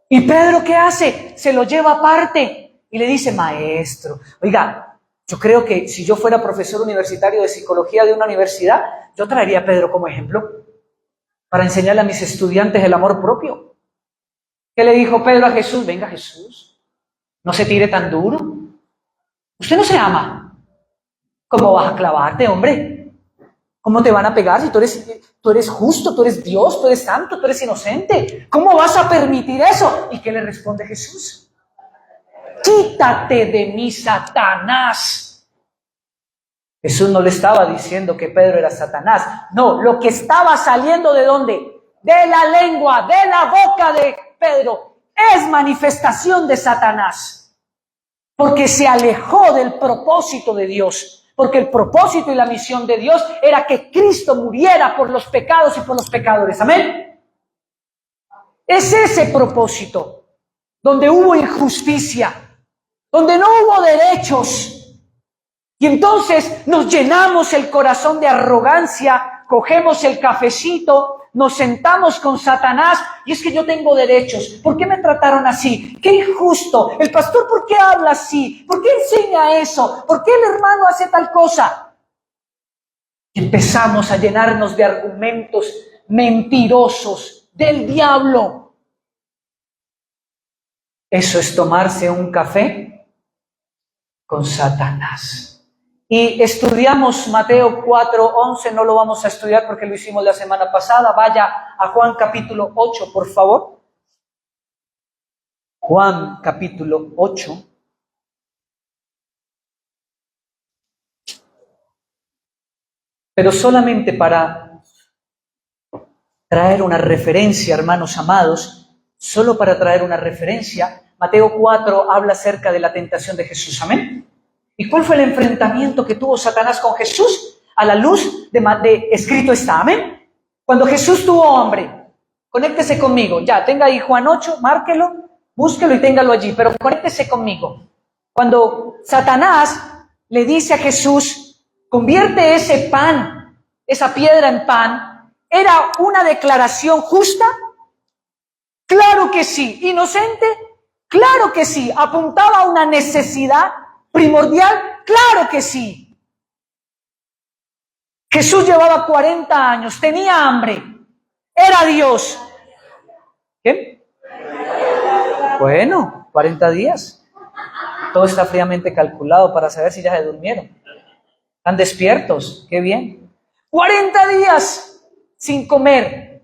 ¿Y Pedro qué hace? Se lo lleva aparte y le dice, maestro, oiga, yo creo que si yo fuera profesor universitario de psicología de una universidad, yo traería a Pedro como ejemplo para enseñarle a mis estudiantes el amor propio. ¿Qué le dijo Pedro a Jesús? Venga, Jesús, no se tire tan duro. Usted no se ama. ¿Cómo vas a clavarte, hombre? ¿Cómo te van a pegar si tú eres justo, tú eres Dios, tú eres santo, tú eres inocente? ¿Cómo vas a permitir eso? ¿Y qué le responde Jesús? Quítate de mí, Satanás. Jesús no le estaba diciendo que Pedro era Satanás. No, lo que estaba saliendo ¿de dónde? De la lengua, de la boca de Pedro, es manifestación de Satanás. Porque se alejó del propósito de Dios. Porque el propósito y la misión de Dios era que Cristo muriera por los pecados y por los pecadores. Amén. Es ese propósito, donde hubo injusticia, donde no hubo derechos. Y entonces nos llenamos el corazón de arrogancia, cogemos el cafecito, nos sentamos con Satanás, y es que yo tengo derechos. ¿Por qué me trataron así? ¡Qué injusto! El pastor, ¿por qué habla así? ¿Por qué enseña eso? ¿Por qué el hermano hace tal cosa? Empezamos a llenarnos de argumentos mentirosos del diablo. Eso es tomarse un café con Satanás. Y estudiamos Mateo 4:11, no lo vamos a estudiar porque lo hicimos la semana pasada. Vaya a Juan capítulo 8, por favor. Juan capítulo 8. Pero solamente para traer una referencia, hermanos amados, solo para traer una referencia, Mateo 4 habla acerca de la tentación de Jesús. Amén. ¿Y cuál fue el enfrentamiento que tuvo Satanás con Jesús? A la luz de escrito está, amén. Cuando Jesús tuvo hambre, conéctese conmigo, ya, tenga ahí Juan 8, márquelo, búsquelo y téngalo allí, pero conéctese conmigo. Cuando Satanás le dice a Jesús, convierte ese pan, esa piedra en pan, ¿era una declaración justa? Claro que sí. ¿Inocente? Claro que sí. ¿Apuntaba a una necesidad primordial? Claro que sí. Jesús llevaba 40 años, tenía hambre, era Dios. ¿Qué? Bueno, 40 días. Todo está fríamente calculado para saber si ya se durmieron. Están despiertos, qué bien. 40 días sin comer.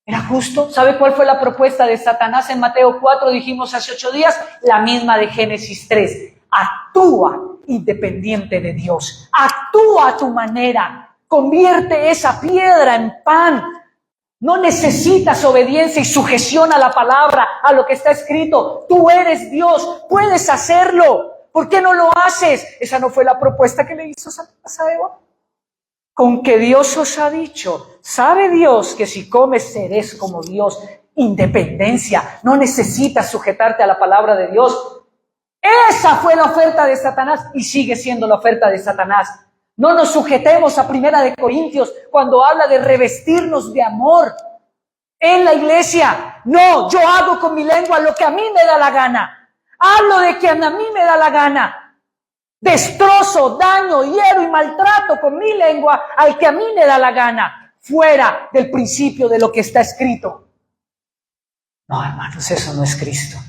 ¿Era justo? ¿Sabe cuál fue la propuesta de Satanás en Mateo 4? Dijimos hace 8 días, la misma de Génesis 3. Actúa independiente de Dios. Actúa a tu manera. Convierte esa piedra en pan. No necesitas obediencia y sujeción a la palabra, a lo que está escrito. Tú eres Dios, puedes hacerlo. ¿Por qué no lo haces? Esa no fue la propuesta que le hizo Satanás a Eva. Con que Dios os ha dicho, ¿sabe Dios que si comes serás como Dios? Independencia, no necesitas sujetarte a la palabra de Dios. Esa fue la oferta de Satanás y sigue siendo la oferta de Satanás. No nos sujetemos a 1 Corintios cuando habla de revestirnos de amor en la iglesia. No, yo hago con mi lengua lo que a mí me da la gana. Hablo de que a mí me da la gana. Destrozo, daño, hiero y maltrato con mi lengua al que a mí me da la gana, fuera del principio de lo que está escrito. No, hermanos, eso no es Cristo.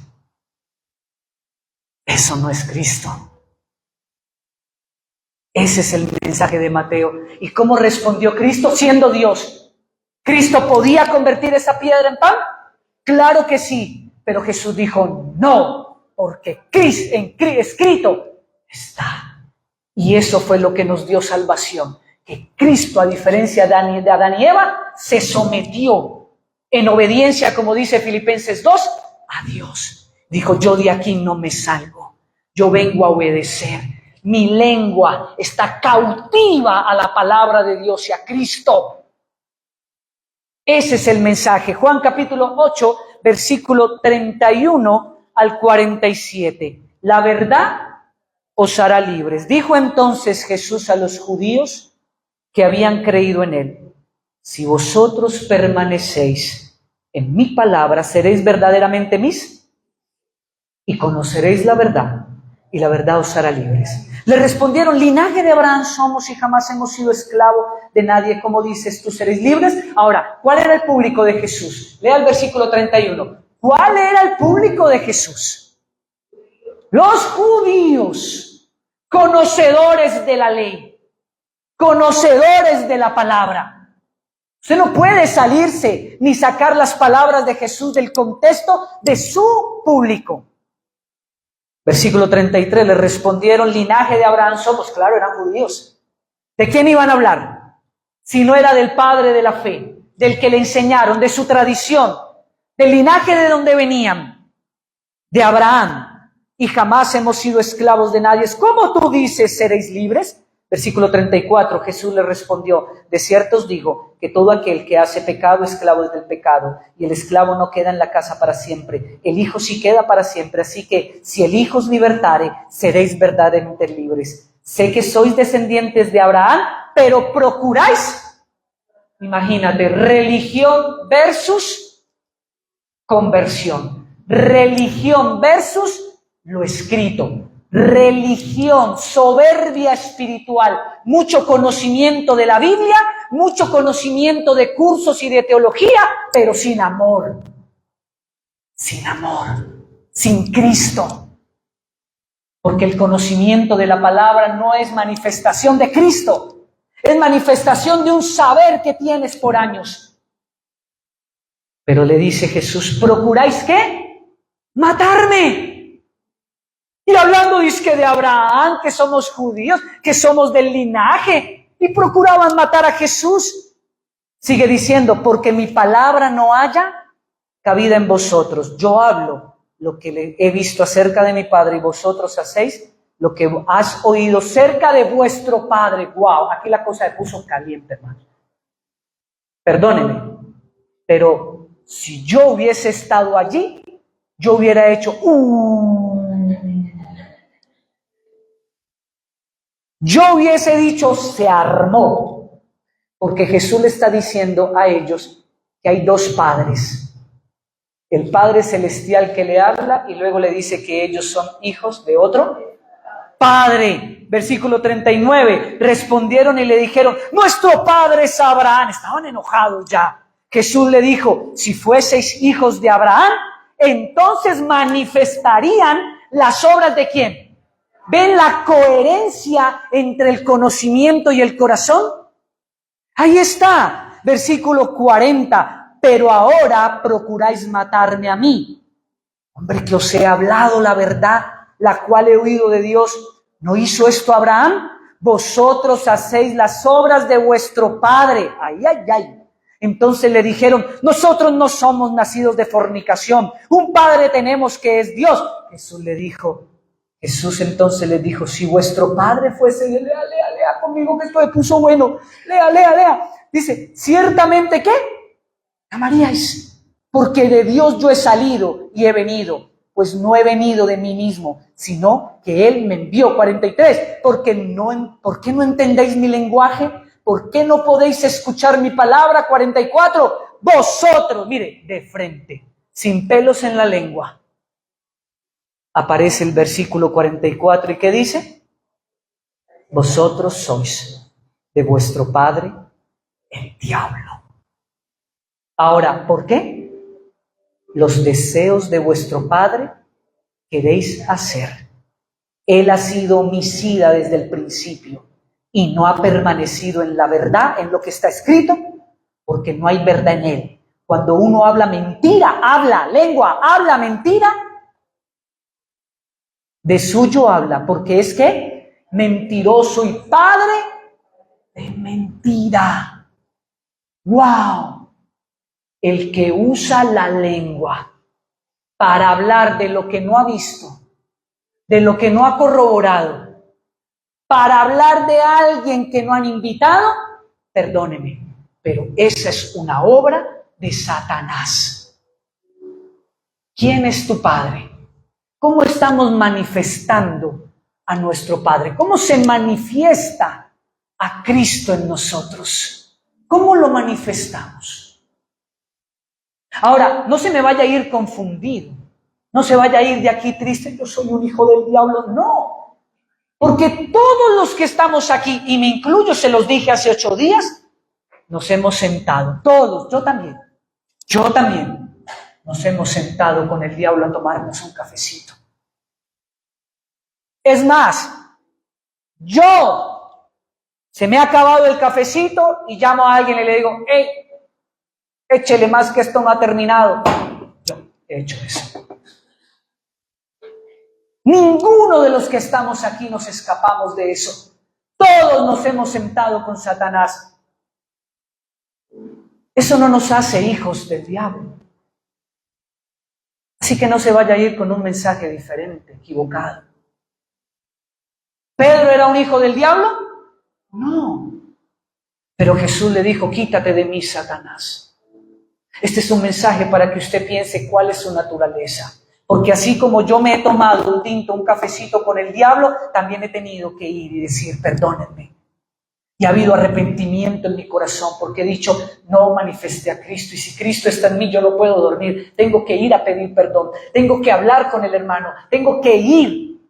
Eso no es Cristo. Ese es el mensaje de Mateo. ¿Y cómo respondió Cristo? Siendo Dios. ¿Cristo podía convertir esa piedra en pan? Claro que sí. Pero Jesús dijo, no, porque escrito está. Y eso fue lo que nos dio salvación. Que Cristo, a diferencia de Adán y Eva, se sometió en obediencia, como dice Filipenses 2, a Dios. Dijo, yo de aquí no me salgo. Yo vengo a obedecer. Mi lengua está cautiva a la palabra de Dios y a Cristo. Ese es el mensaje. Juan capítulo 8, versículo 31 al 47. La verdad os hará libres. Dijo entonces Jesús a los judíos que habían creído en él: si vosotros permanecéis en mi palabra seréis verdaderamente mis y conoceréis la verdad, y la verdad os hará libres. Le respondieron, linaje de Abraham somos y jamás hemos sido esclavos de nadie. ¿Cómo dices tú seréis libres? Ahora, ¿cuál era el público de Jesús? Lea el versículo 31. ¿Cuál era el público de Jesús? Los judíos, conocedores de la ley, conocedores de la palabra. Usted no puede salirse ni sacar las palabras de Jesús del contexto de su público. Versículo 33, le respondieron, linaje de Abraham somos. Claro, eran judíos. ¿De quién iban a hablar? Si no era del padre de la fe, del que le enseñaron, de su tradición, del linaje de donde venían, de Abraham, y jamás hemos sido esclavos de nadie. ¿Cómo tú dices seréis libres? Versículo 34, Jesús le respondió, de cierto os digo que todo aquel que hace pecado, esclavo es del pecado, y el esclavo no queda en la casa para siempre, el Hijo sí queda para siempre, así que si el Hijo os libertare, seréis verdaderamente libres. Sé que sois descendientes de Abraham, pero procuráis, imagínate, religión versus conversión, religión versus lo escrito. Religión, soberbia espiritual, mucho conocimiento de la Biblia, mucho conocimiento de cursos y de teología, pero sin amor, sin Cristo. Porque el conocimiento de la palabra no es manifestación de Cristo, es manifestación de un saber que tienes por años. Pero le dice Jesús, ¿procuráis qué? Matarme. Y hablando dizque de Abraham, que somos judíos, que somos del linaje, y procuraban matar a Jesús. Sigue diciendo, porque mi palabra no haya cabida en vosotros. Yo hablo lo que he visto acerca de mi Padre, y vosotros hacéis lo que has oído cerca de vuestro Padre. Wow, aquí la cosa se puso caliente, hermano. Perdónenme, pero si yo hubiese estado allí, yo hubiera hecho yo hubiese dicho, se armó, porque Jesús le está diciendo a ellos que hay dos padres. El Padre Celestial que le habla y luego le dice que ellos son hijos de otro Padre. Versículo 39, respondieron y le dijeron, nuestro padre es Abraham. Estaban enojados ya. Jesús le dijo, si fueseis hijos de Abraham, entonces manifestarían las obras de ¿quién? ¿Ven la coherencia entre el conocimiento y el corazón? Ahí está, versículo 40. Pero ahora procuráis matarme a mí. Hombre, que os he hablado la verdad, la cual he oído de Dios. ¿No hizo esto Abraham? Vosotros hacéis las obras de vuestro padre. Ay, ay, ay. Entonces le dijeron, nosotros no somos nacidos de fornicación. Un padre tenemos que es Dios. Jesús entonces les dijo, si vuestro padre fuese, lea conmigo que esto me puso bueno, lea. Dice, ciertamente, ¿qué? Amaríais, porque de Dios yo he salido y he venido, pues no he venido de mí mismo, sino que Él me envió. 43, ¿por qué no entendéis mi lenguaje? ¿Por qué no podéis escuchar mi palabra? 44, vosotros, mire, de frente, sin pelos en la lengua. Aparece el versículo 44 y ¿qué dice? Vosotros sois de vuestro padre el diablo. Ahora, ¿por qué? Los deseos de vuestro padre queréis hacer. Él ha sido homicida desde el principio y no ha permanecido en la verdad, en lo que está escrito, porque no hay verdad en él. Cuando uno habla mentira, habla mentira, de suyo habla, porque es que mentiroso y padre de mentira. ¡Wow! El que usa la lengua para hablar de lo que no ha visto, de lo que no ha corroborado, para hablar de alguien que no han invitado, perdóneme, pero esa es una obra de Satanás. ¿Quién es tu padre? ¿Cómo estamos manifestando a nuestro Padre? ¿Cómo se manifiesta a Cristo en nosotros? ¿Cómo lo manifestamos? Ahora, no se me vaya a ir confundido. No se vaya a ir de aquí triste, yo soy un hijo del diablo. No. Porque todos los que estamos aquí, y me incluyo, se los dije hace 8 días, nos hemos sentado. Todos, yo también. Nos hemos sentado con el diablo a tomarnos un cafecito. Es más, se me ha acabado el cafecito y llamo a alguien y le digo, hey, échele más que esto no ha terminado. Yo he hecho eso. Ninguno de los que estamos aquí nos escapamos de eso. Todos nos hemos sentado con Satanás. Eso no nos hace hijos del diablo. Así que no se vaya a ir con un mensaje diferente, equivocado. ¿Pedro era un hijo del diablo? No. Pero Jesús le dijo, quítate de mí, Satanás. Este es un mensaje para que usted piense cuál es su naturaleza. Porque así como yo me he tomado un tinto, un cafecito con el diablo, también he tenido que ir y decir, perdónenme. Y ha habido arrepentimiento en mi corazón porque he dicho, no manifesté a Cristo. Y si Cristo está en mí, yo no puedo dormir. Tengo que ir a pedir perdón. Tengo que hablar con el hermano. Tengo que ir.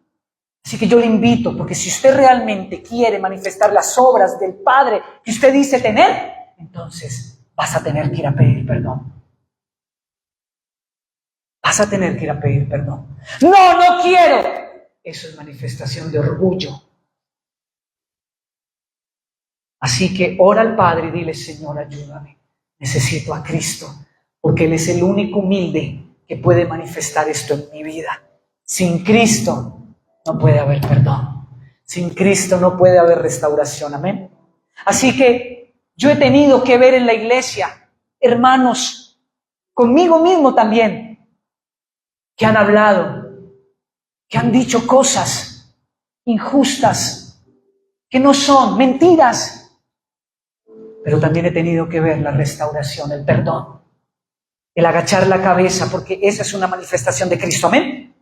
Así que yo le invito, porque si usted realmente quiere manifestar las obras del Padre que usted dice tener, entonces vas a tener que ir a pedir perdón. Vas a tener que ir a pedir perdón. No quiero. Eso es manifestación de orgullo. Así que ora al Padre y dile, Señor, ayúdame. Necesito a Cristo, porque Él es el único humilde que puede manifestar esto en mi vida. Sin Cristo no puede haber perdón. Sin Cristo no puede haber restauración. Amén. Así que yo he tenido que ver en la iglesia hermanos, conmigo mismo también, que han hablado, que han dicho cosas injustas, que no son mentiras. Pero también he tenido que ver la restauración, el perdón, el agachar la cabeza, porque esa es una manifestación de Cristo. Amén.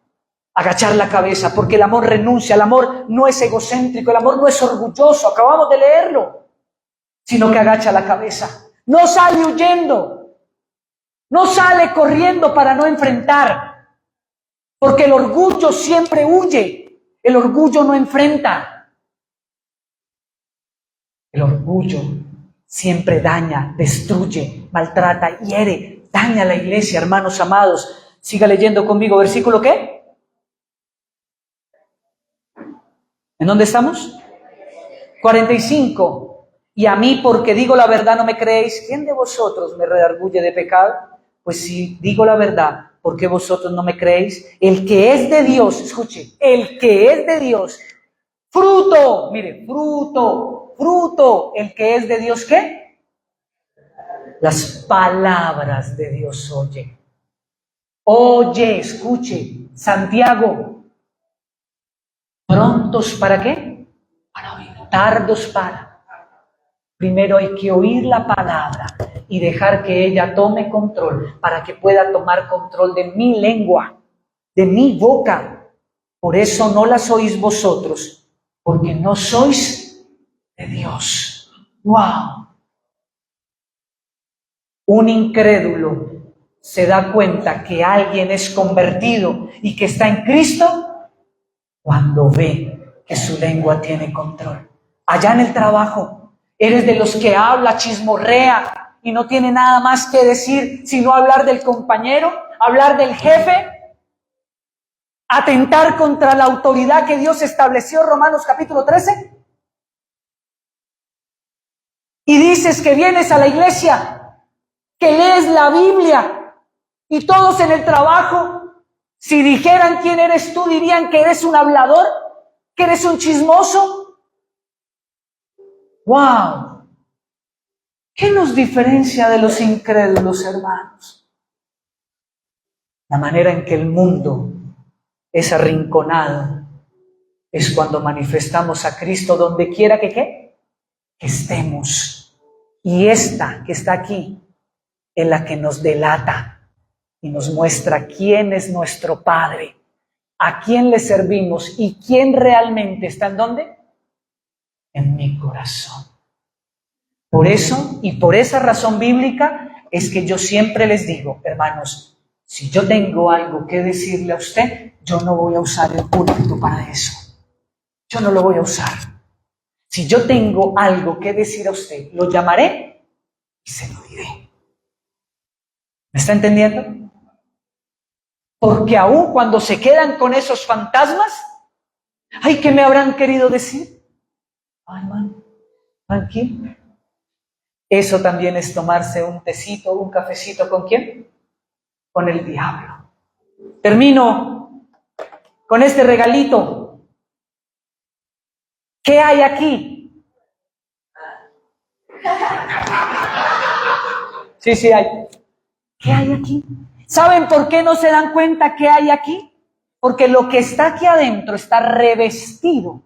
Agachar la cabeza, porque el amor renuncia, el amor no es egocéntrico, el amor no es orgulloso, acabamos de leerlo, sino que agacha la cabeza. No sale huyendo, no sale corriendo para no enfrentar, porque el orgullo siempre huye, el orgullo no enfrenta. El orgullo siempre daña, destruye, maltrata, hiere, daña a la iglesia, hermanos amados. Siga leyendo conmigo, versículo ¿qué? ¿En dónde estamos? 45. Y a mí, porque digo la verdad, no me creéis. ¿Quién de vosotros me redarguye de pecado? Pues si digo la verdad, ¿por qué vosotros no me creéis? El que es de Dios, escuche, el que es de Dios, fruto, mire, fruto, el que es de Dios, ¿qué? Las palabras de Dios oye. Oye, escuche, Santiago, prontos ¿para qué? Para oír, tardos para. Primero hay que oír la palabra y dejar que ella tome control para que pueda tomar control de mi lengua, de mi boca. Por eso no las oís vosotros, porque no sois de Dios. ¡Wow! Un incrédulo se da cuenta que alguien es convertido y que está en Cristo cuando ve que su lengua tiene control. Allá en el trabajo, eres de los que habla, chismorrea y no tiene nada más que decir sino hablar del compañero, hablar del jefe, atentar contra la autoridad que Dios estableció, Romanos capítulo 13. Y dices que vienes a la iglesia, que lees la Biblia y todos en el trabajo, si dijeran quién eres tú, dirían que eres un hablador, que eres un chismoso. ¡Wow! ¿Qué nos diferencia de los incrédulos, hermanos? La manera en que el mundo es arrinconado es cuando manifestamos a Cristo donde quiera que ¿qué? Que estemos. Y esta que está aquí es la que nos delata y nos muestra quién es nuestro Padre, a quién le servimos y quién realmente está en ¿dónde? En mi corazón. Por eso y por esa razón bíblica es que yo siempre les digo, hermanos, si yo tengo algo que decirle a usted, yo no voy a usar el púlpito para eso. Yo no lo voy a usar. Si yo tengo algo que decir a usted, lo llamaré y se lo diré. ¿Me está entendiendo? Porque aún cuando se quedan con esos fantasmas, ay, ¿qué me habrán querido decir? Ay, hermano, tranquilo. Eso también es tomarse un tecito, un cafecito, ¿con quién? Con el diablo. Termino con este regalito. ¿Qué hay aquí? Sí hay. ¿Qué hay aquí? ¿Saben por qué no se dan cuenta qué hay aquí? Porque lo que está aquí adentro está revestido.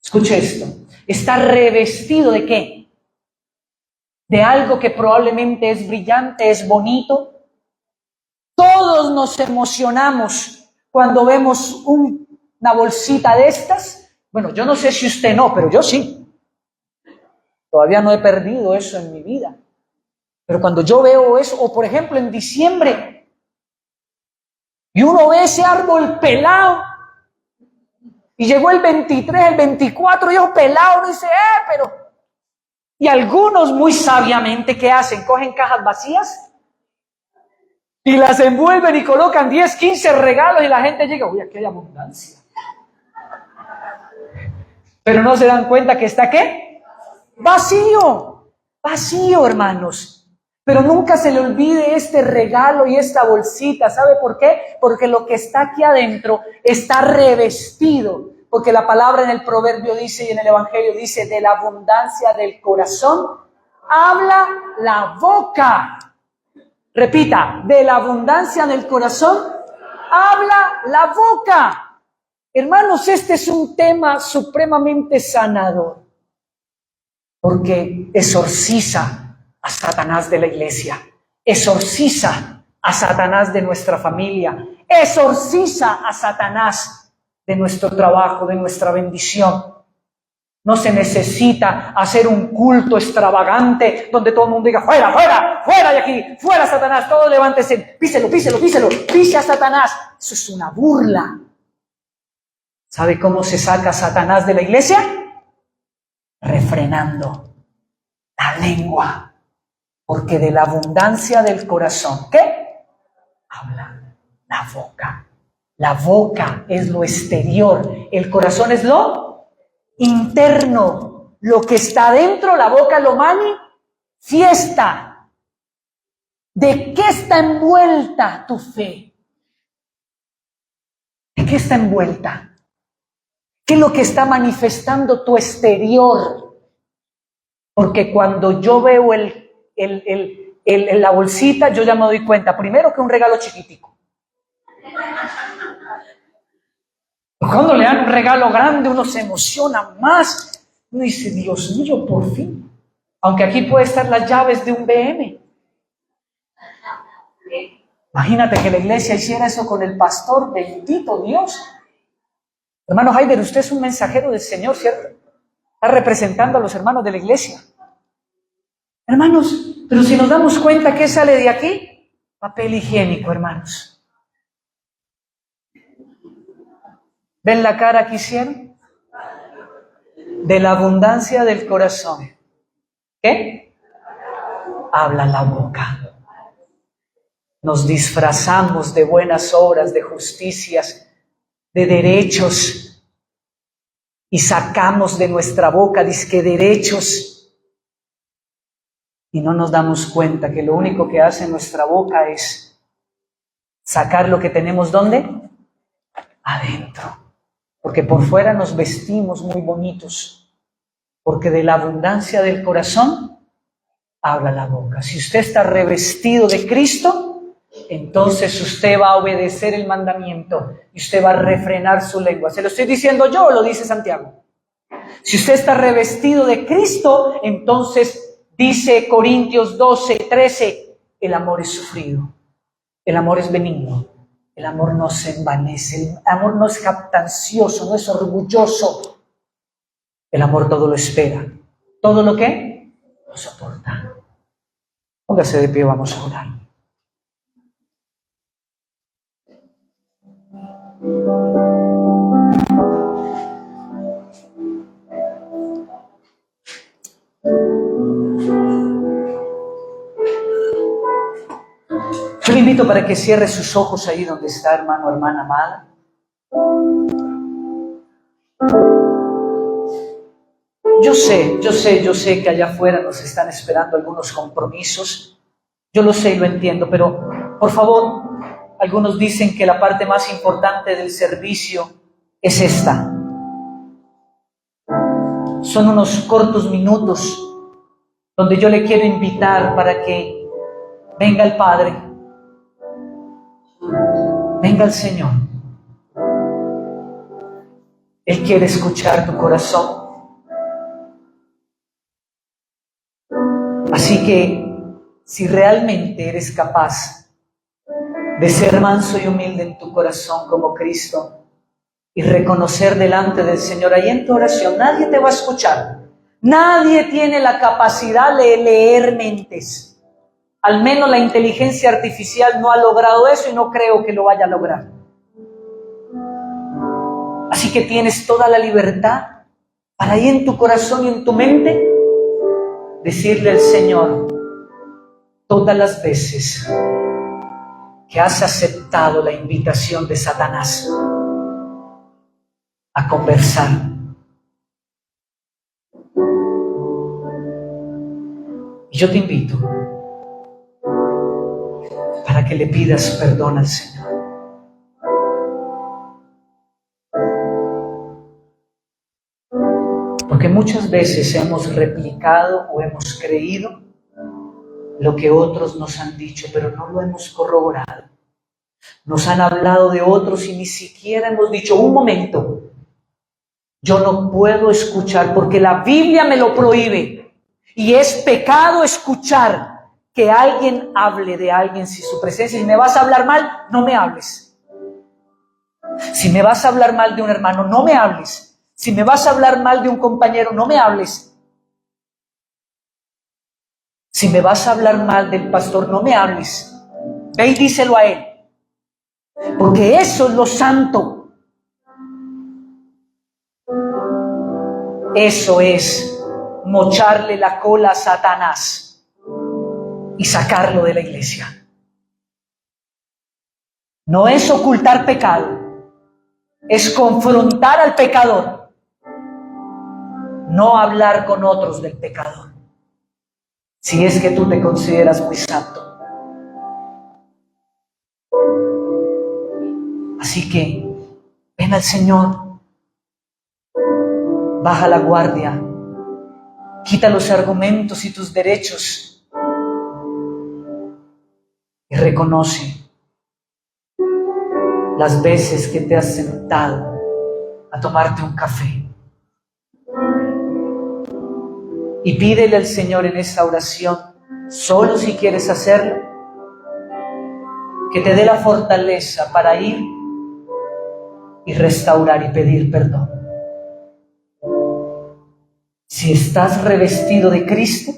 Escuche esto. Está revestido ¿de qué? De algo que probablemente es brillante, es bonito. Todos nos emocionamos cuando vemos una bolsita de estas. Bueno, yo no sé si usted no, pero yo sí. Todavía no he perdido eso en mi vida. Pero cuando yo veo eso, o por ejemplo en diciembre, y uno ve ese árbol pelado, y llegó el 23, el 24, y yo pelado, uno dice, pero... Y algunos muy sabiamente, ¿qué hacen? Cogen cajas vacías y las envuelven y colocan 10, 15 regalos y la gente llega, uy, aquí hay abundancia. Pero no se dan cuenta que está, ¿qué? Vacío, vacío, hermanos. Pero nunca se le olvide este regalo y esta bolsita. ¿Sabe por qué? Porque lo que está aquí adentro está revestido. Porque la palabra en el proverbio dice y en el evangelio dice, de la abundancia del corazón habla la boca. Repita, de la abundancia del corazón habla la boca. Hermanos, este es un tema supremamente sanador. Porque exorciza a Satanás de la iglesia, exorciza a Satanás de nuestra familia, exorciza a Satanás de nuestro trabajo, de nuestra bendición. No se necesita hacer un culto extravagante donde todo el mundo diga, fuera, fuera, fuera de aquí, fuera Satanás, todos levántese, píselo, pise a Satanás. Eso es una burla. ¿Sabe cómo se saca a Satanás de la iglesia? Refrenando la lengua. Porque de la abundancia del corazón, ¿qué? Habla la boca. La boca es lo exterior, el corazón es lo interno. Lo que está dentro, la boca lo manifiesta. ¿De qué está envuelta tu fe? ¿De qué está envuelta? ¿Qué es lo que está manifestando tu exterior? Porque cuando yo veo la bolsita, yo ya me doy cuenta, primero que es un regalo chiquitico. Cuando le dan un regalo grande, uno se emociona más. Uno dice, Dios mío, por fin. Aunque aquí puede estar las llaves de un BM. Imagínate que la iglesia hiciera eso con el pastor, bendito Dios. Hermano Haider, usted es un mensajero del Señor, ¿cierto? Está representando a los hermanos de la iglesia. Hermanos, pero si nos damos cuenta, ¿qué sale de aquí? Papel higiénico, hermanos. ¿Ven la cara que hicieron? De la abundancia del corazón. ¿Qué? Habla la boca. Nos disfrazamos de buenas obras, de justicias, de derechos y sacamos de nuestra boca dizque derechos y no nos damos cuenta que lo único que hace nuestra boca es sacar lo que tenemos ¿dónde? Adentro. Porque por fuera nos vestimos muy bonitos, porque de la abundancia del corazón habla la boca. Si usted está revestido de Cristo, entonces usted va a obedecer el mandamiento y usted va a refrenar su lengua. ¿Se lo estoy diciendo yo o lo dice Santiago? Si usted está revestido de Cristo, entonces dice Corintios 12:13, el amor es sufrido, el amor es benigno, el amor no se envanece, el amor no es jactancioso, no es orgulloso. El amor todo lo espera. ¿Todo lo qué? lo soporta. Póngase de pie, vamos a orar. Yo le invito para que cierre sus ojos ahí donde está, hermano, hermana amada. Yo sé que allá afuera nos están esperando algunos compromisos. Yo lo sé y lo entiendo, pero por favor, algunos dicen que la parte más importante del servicio es esta. Son unos cortos minutos donde yo le quiero invitar para que venga el Padre, venga el Señor. Él quiere escuchar tu corazón. Así que, si realmente eres capaz de ser manso y humilde en tu corazón como Cristo y reconocer delante del Señor ahí en tu oración, nadie te va a escuchar. Nadie tiene la capacidad de leer mentes. Al menos la inteligencia artificial no ha logrado eso y no creo que lo vaya a lograr. Así que tienes toda la libertad para ahí en tu corazón y en tu mente decirle al Señor todas las veces que has aceptado la invitación de Satanás a conversar. Y yo te invito para que le pidas perdón al Señor. Porque muchas veces hemos replicado o hemos creído lo que otros nos han dicho, pero no lo hemos corroborado. Nos han hablado de otros y ni siquiera hemos dicho, un momento, yo no puedo escuchar porque la Biblia me lo prohíbe. Y es pecado escuchar que alguien hable de alguien sin su presencia. Si me vas a hablar mal, no me hables. Si me vas a hablar mal de un hermano, no me hables. Si me vas a hablar mal de un compañero, no me hables. Si me vas a hablar mal del pastor, no me hables. Ve y díselo a él. Porque eso es lo santo. Eso es mocharle la cola a Satanás y sacarlo de la iglesia. No es ocultar pecado, es confrontar al pecador. No hablar con otros del pecador, si es que tú te consideras muy santo. Así que ven al Señor, baja la guardia, quita los argumentos y tus derechos y reconoce las veces que te has sentado a tomarte un café. Y pídele al Señor en esta oración, solo si quieres hacerlo, que te dé la fortaleza para ir y restaurar y pedir perdón. Si estás revestido de Cristo,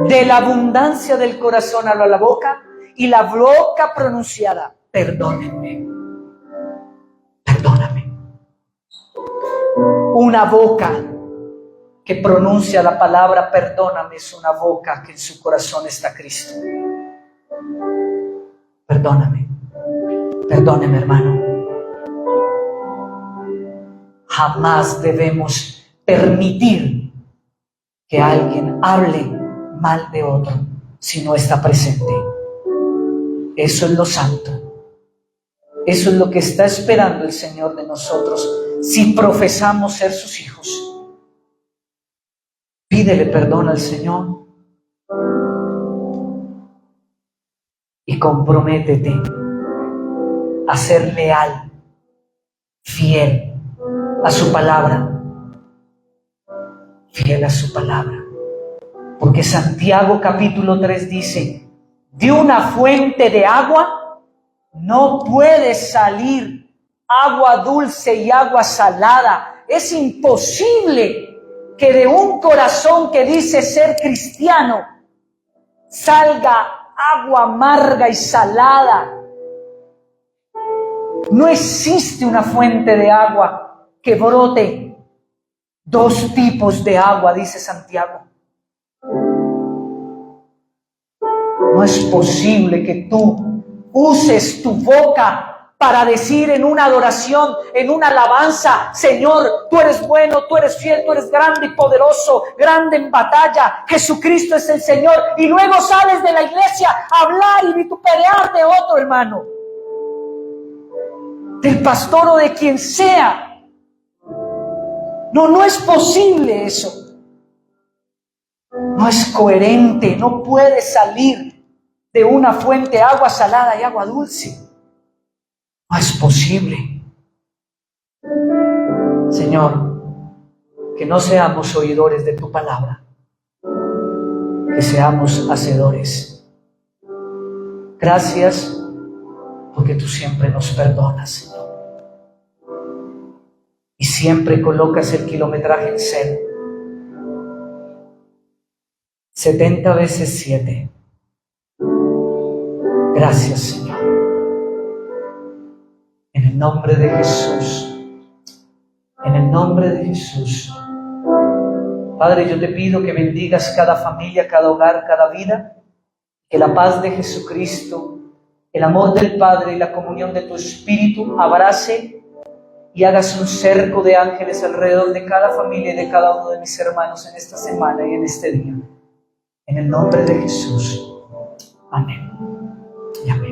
de la abundancia del corazón habla la boca y la boca pronunciará, perdónenme, perdóname. Una boca que pronuncia la palabra perdóname es una boca que en su corazón está Cristo. Perdóname, perdóneme, hermano. Jamás debemos permitir que alguien hable mal de otro si no está presente. Eso es lo santo. Eso es lo que está esperando el Señor de nosotros si profesamos ser sus hijos. Pídele perdón al Señor y comprométete a ser leal, fiel a su palabra, fiel a su palabra. Porque Santiago capítulo 3 dice, de una fuente de agua no puede salir agua dulce y agua salada. Es imposible que de un corazón que dice ser cristiano salga agua amarga y salada. No existe una fuente de agua que brote dos tipos de agua, dice Santiago. No es posible que tú uses tu boca para decir en una adoración, en una alabanza: Señor, tú eres bueno, tú eres fiel, tú eres grande y poderoso, grande en batalla, Jesucristo es el Señor, y luego sales de la iglesia a hablar y vituperar de otro hermano, del pastor o de quien sea. No es posible eso. No es coherente, no puede salir de una fuente agua salada y agua dulce. No es posible. Señor, que no seamos oidores de tu palabra, que seamos hacedores. Gracias porque tú siempre nos perdonas, Señor. Y siempre colocas el kilometraje en cero. 70 veces 7. Gracias, Señor. En el nombre de Jesús. En el nombre de Jesús. Padre, yo te pido que bendigas cada familia, cada hogar, cada vida. Que la paz de Jesucristo, el amor del Padre y la comunión de tu Espíritu abrace y hagas un cerco de ángeles alrededor de cada familia y de cada uno de mis hermanos en esta semana y en este día. En el nombre de Jesús. Amén. Y amén.